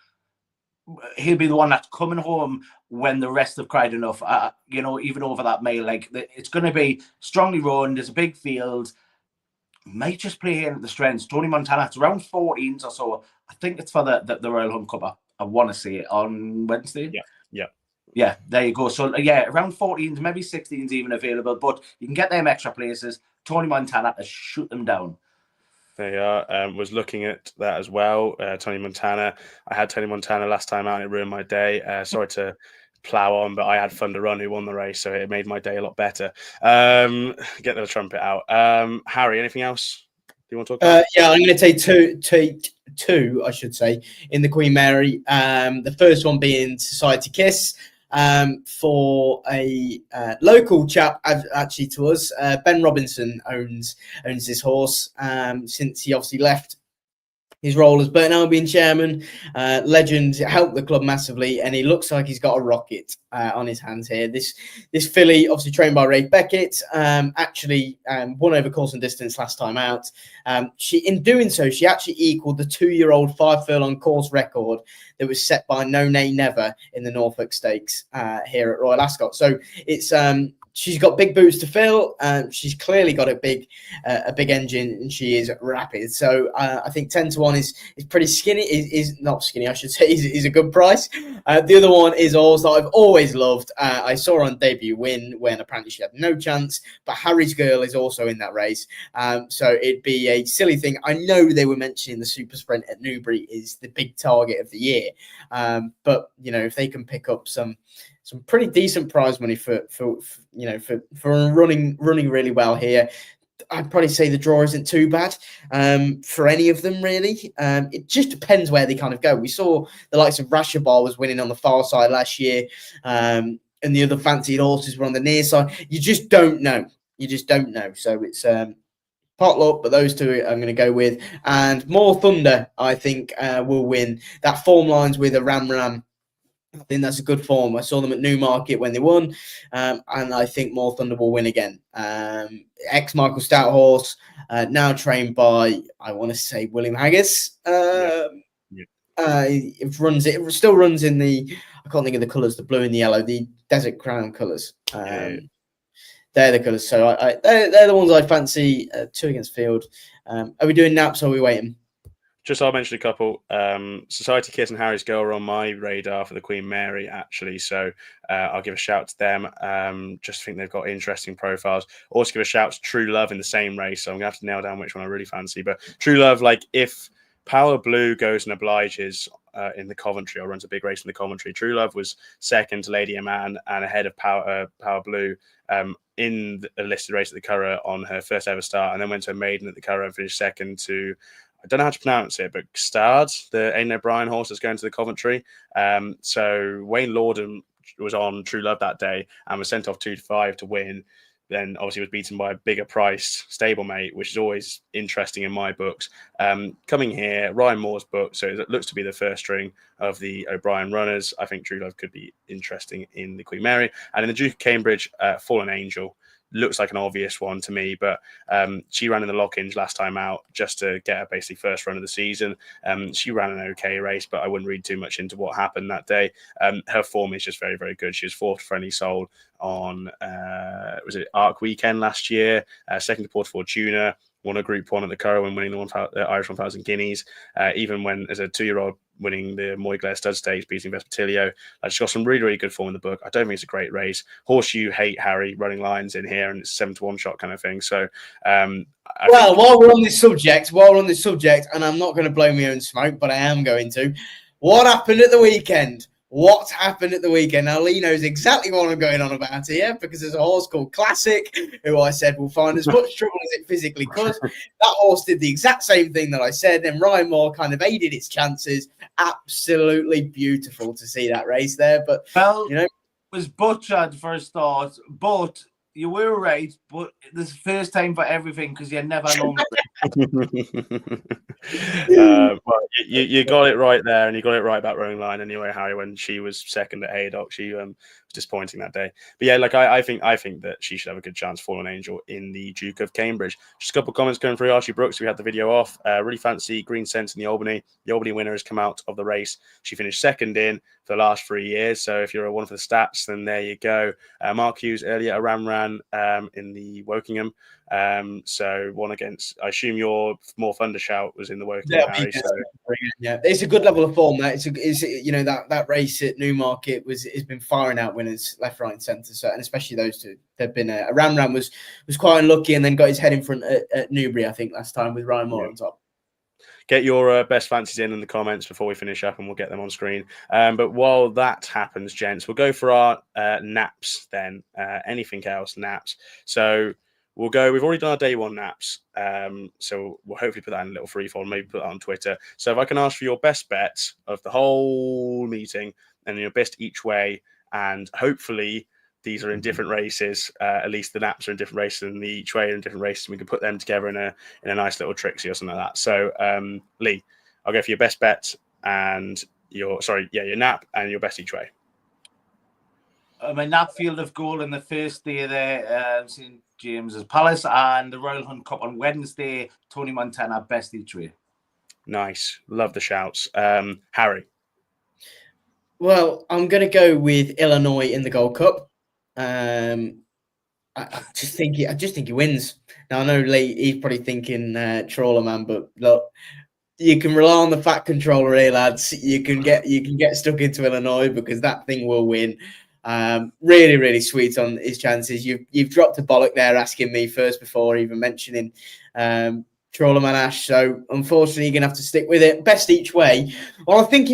He'll be the one that's coming home when the rest have cried enough. You know, even over that male, like it's going to be strongly run. There's a big field. Might just play in at the strengths. Tony Montana, it's around 14s or so. I think it's for the Royal Hunt Cup. I want to see it on Wednesday. Yeah, there you go. So, yeah, around 14s, maybe 16s even available, but you can get them extra places. Tony Montana to shoot them down. There you are. Was looking at that as well. Tony Montana. I had Tony Montana last time out and it ruined my day. Sorry to plow on, but I had Fun to Run who won the race, so it made my day a lot better. Get the trumpet out. Harry, anything else you want to talk about? Yeah, I'm going to take two, I should say, in the Queen Mary. The first one being Society Kiss. For a local chap, actually to us, Ben Robinson owns this horse since he obviously left his role as Burton Albion chairman. Legend, helped the club massively, and he looks like he's got a rocket on his hands here. This filly, obviously trained by Ray Beckett, actually won over course and distance last time out. In doing so, she actually equalled the 2-year-old 5 furlong course record that was set by No Nay Never in the Norfolk Stakes here at Royal Ascot. So it's she's got big boots to fill. She's clearly got a big engine, and she is rapid. So I think 10-1 is pretty skinny. Is not skinny, I should say. Is a good price. The other one is also I've always loved. I saw her on debut win when apparently she had no chance. But Harry's Girl is also in that race. So it'd be a silly thing. I know they were mentioning the Super Sprint at Newbury is the big target of the year. But you know, if they can pick up some pretty decent prize money for running really well here, I'd probably say the draw isn't too bad for any of them, really. It just depends where they kind of go. We saw the likes of Rashabar was winning on the far side last year, and the other fancied horses were on the near side. You just don't know. So it's pot luck, but those two I'm going to go with. And More Thunder, I think, will win. That form lines with a Ram. I think that's a good form. I saw them at Newmarket when they won, and I think More Thunder will win again. Ex-Michael Stout horse, now trained by, I want to say, William Haggis. It still runs in the, I can't think of the colours, the blue and the yellow, the Desert Crown colours. They're the colours. So they're the ones I fancy. 2 against field. Are we doing naps or are we waiting? Just I'll mention a couple. Society Kiss and Harry's Girl are on my radar for the Queen Mary, actually. So I'll give a shout to them. Just think they've got interesting profiles. Also give a shout to True Love in the same race. So I'm going to have to nail down which one I really fancy. But True Love, like if Power Blue goes and obliges in the Coventry or runs a big race in the Coventry, True Love was second to Lady Aman and ahead of Power Blue in the listed race at the Curragh on her first ever start, and then went to a maiden at the Curragh and finished second to, I don't know how to pronounce it, but Stard, the Aidan O'Brien horse that's going to the Coventry. So Wayne Lorden was on True Love that day and was sent off 2-5 to win. Then obviously was beaten by a bigger price stablemate, which is always interesting in my books. Coming here, Ryan Moore's book, so it looks to be the first string of the O'Brien runners. I think True Love could be interesting in the Queen Mary. And in the Duke of Cambridge, Fallen Angel looks like an obvious one to me, but she ran in the Lock-Inge last time out just to get her basically first run of the season. She ran an okay race, but I wouldn't read too much into what happened that day. Her form is just very, very good. She was fourth to Friendly Soul on was it Arc Weekend last year, second to Port Fortuna, won a Group 1 at the Curragh when winning the Irish 1000 Guineas, even when as a 2-year-old winning the Moyglare Stud Stakes, beating Vespertilio. She's got some really, really good form in the book. I don't think it's a great race. Horse you hate, Harry, running lines in here, and it's 7-1 shot kind of thing. So, while we're on this subject, and I'm not going to blow my own smoke, but I am going to. What happened at the weekend? Now, Lee knows exactly what I'm going on about here, because there's a horse called Classic, who I said will find as much trouble as it physically could. That horse did the exact same thing that I said, and Ryan Moore kind of aided its chances. Absolutely beautiful to see that race there. But, it was butchered for a start, but you were right, but this is the first time for everything, because you never know. Well, you got it right there, and you got it right about running line anyway, Harry, when she was second at Haydock. She was disappointing that day. But yeah, like I think that she should have a good chance, Fallen Angel, in the Duke of Cambridge. Just a couple of comments going through. Archie Brooks, we had the video off. Really fancy Green Sense in the Albany. The Albany winner has come out of the race. She finished second in for the last 3 years. So if you're a one for the stats, then there you go. Mark Hughes earlier, a Ram ran in the Wokingham. So one against, I assume your more Thundershout was in the Woking, Yeah, Harry. So yeah, it's a good level of form. That it's you know that race at Newmarket has been firing out winners left, right, and centre. So, and especially those two, they've been a Ram was quite unlucky and then got his head in front at Newbury, I think, last time with Ryan Moore on top. Get your best fancies in the comments before we finish up, and we'll get them on screen. But while that happens, gents, we'll go for our naps then. Anything else, naps. So we'll go. We've already done our day one naps. So we'll hopefully put that in a little free form, maybe put that on Twitter. So if I can ask for your best bets of the whole meeting and your best each way, and hopefully these are in different races. At least the naps are in different races, and the each way are in different races. We can put them together in a nice little Trixie or something like that. So, Lee, I'll go for your best bet and your nap and your best each way. My nap field of goal in the first day there, St James's Palace, and the Royal Hunt Cup on Wednesday. Tony Montana best each way. Nice, love the shouts. Harry. Well, I'm going to go with Illinois in the Gold Cup. I just think he wins. Now I know Lee, he's probably thinking Trawler Man, but look, you can rely on the fat controller here, lads. You can get stuck into Illinois because that thing will win. Really, really sweet on his chances. You've dropped a bollock there asking me first before even mentioning Trawler Man Ash. So unfortunately, you're gonna have to stick with it. Best each way. Well, I think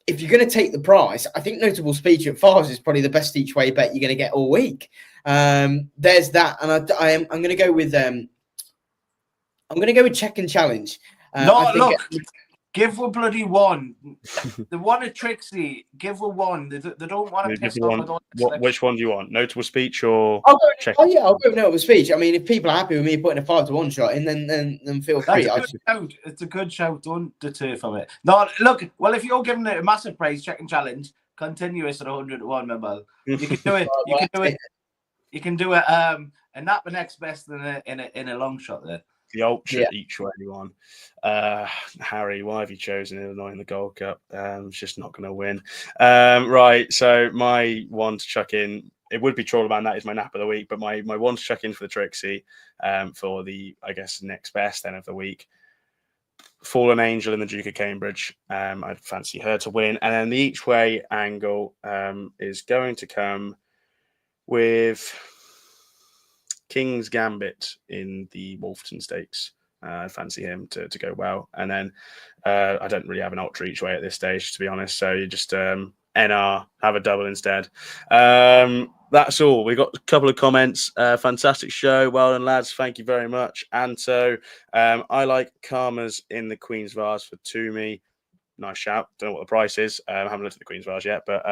if you're going to take the price, I think Notable Speech at 5 is probably the best each way bet you're going to get all week. There's that, and I'm going to go with Check and Challenge. Give a bloody one. The one at Trixie, give a one. They don't want to piss off. Which one do you want? Notable Speech or Check? I'll go with Notable Speech. I mean, if people are happy with me putting a 5-1 shot in, then feel free. It's a good shout. Don't deter from it. No, look. Well, if you're giving it a massive prize, Check and Challenge, continuous at 100-1, remember. You can do it. You can do it. You can do it. And not the next best in a long shot there. The ultra each way one. Harry, why have you chosen Illinois in the Gold Cup? It's just not going to win. Right, so my one to chuck in, it would be Trawler Man. That is my nap of the week, but my one to chuck in for the Trixie, for the, I guess, next best then of the week. Fallen Angel in the Duke of Cambridge. I'd fancy her to win. And then the each way angle is going to come with King's Gambit in the Wolverton Stakes. I fancy him to go well. And then I don't really have an ultra each way at this stage, to be honest. So you just NR, have a double instead. That's all. We got a couple of comments. Fantastic show. Well done, lads. Thank you very much. And so I like Karma's in the Queen's Vase for Toomey. Nice shout. Don't know what the price is. I haven't looked at the Queen's Vase yet, but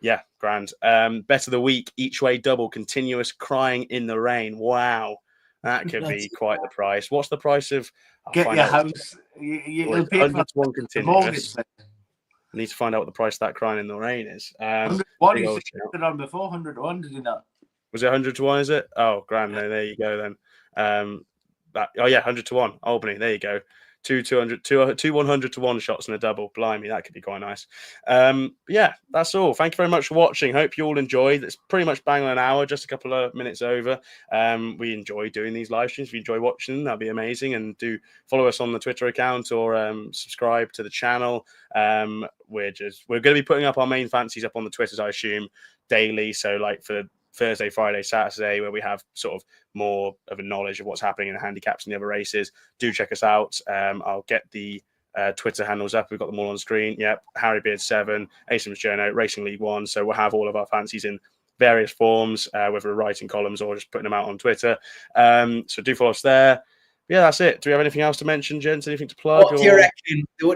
yeah, grand. Bet of the week, each way double, continuous crying in the rain. Wow, that could be quite the price. What's the price of? Get your house. You'll pay for 100-1 continuous. I need to find out what the price of that crying in the rain is. 100-1 you said on before. 100-1, did you not? Was it 100-1? Is it? Oh, grand. No, there you go then. 100-1. Albany. There you go. Two 100-1 shots and a double. Blimey, that could be quite nice. Yeah, that's all. Thank you very much for watching. Hope you all enjoyed. It's pretty much bang on an hour, just a couple of minutes over. We enjoy doing these live streams. If you enjoy watching, that'd be amazing. And do follow us on the Twitter account or subscribe to the channel. We're going to be putting up our main fancies up on the Twitters, I assume, daily. So like for Thursday, Friday, Saturday, where we have sort of more of a knowledge of what's happening in the handicaps and the other races. Do check us out. I'll get the Twitter handles up. We've got them all on screen. Yep, Harry Beard 7, Asims Journo, Racing League 1. So we'll have all of our fancies in various forms, whether we're writing columns or just putting them out on Twitter. So do follow us there. Yeah, that's it. Do we have anything else to mention, gents? Anything to plug? What do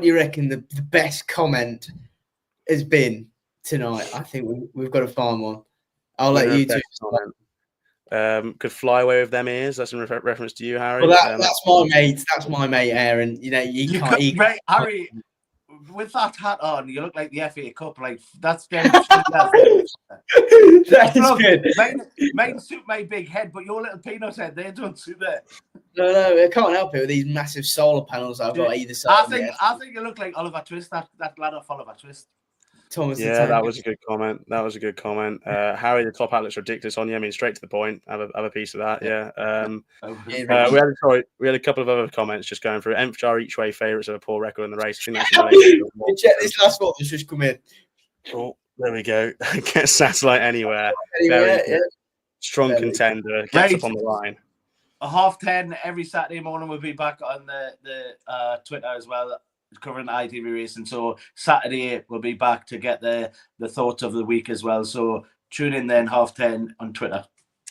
you reckon the best comment has been tonight? I think we've got to find one. I'll let you two. Could fly away with them ears. That's in reference to you, Harry. Well, that's my mate. That's my mate, Aaron. You know, right, Harry. With that hat on, you look like the FA Cup. Like that's good. That is good. Mine suit my big head, but your little peanut head, they don't suit that. No, I can't help it with these massive solar panels I've got either side. I think you look like Oliver Twist. That lad off Oliver Twist. Thomas. Yeah, that was a good comment. Harry, the top hat looks ridiculous on you. I mean, straight to the point. Have a piece of that. Yeah. We had a couple of other comments just going through. Nth Jar each way favourites have a poor record in the race. I think that's in relation to Check this last one that's just come in. Oh, there we go. Get Satellite Anywhere. Anyway, Very strong contender. Gets up on the line. 10:30 every Saturday morning. We'll be back on the Twitter as well, covering the ITV racing. So Saturday we'll be back to get the thoughts of the week as well. So tune in then 10:30 on Twitter.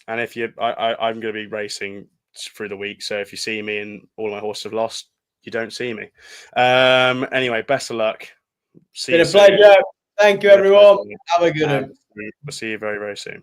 And if I'm going to be racing through the week. So if you see me and all my horses have lost, you don't see me. Anyway, best of luck. See you soon. Been a pleasure. Thank you, everyone. Have a good one. We'll see you very, very soon.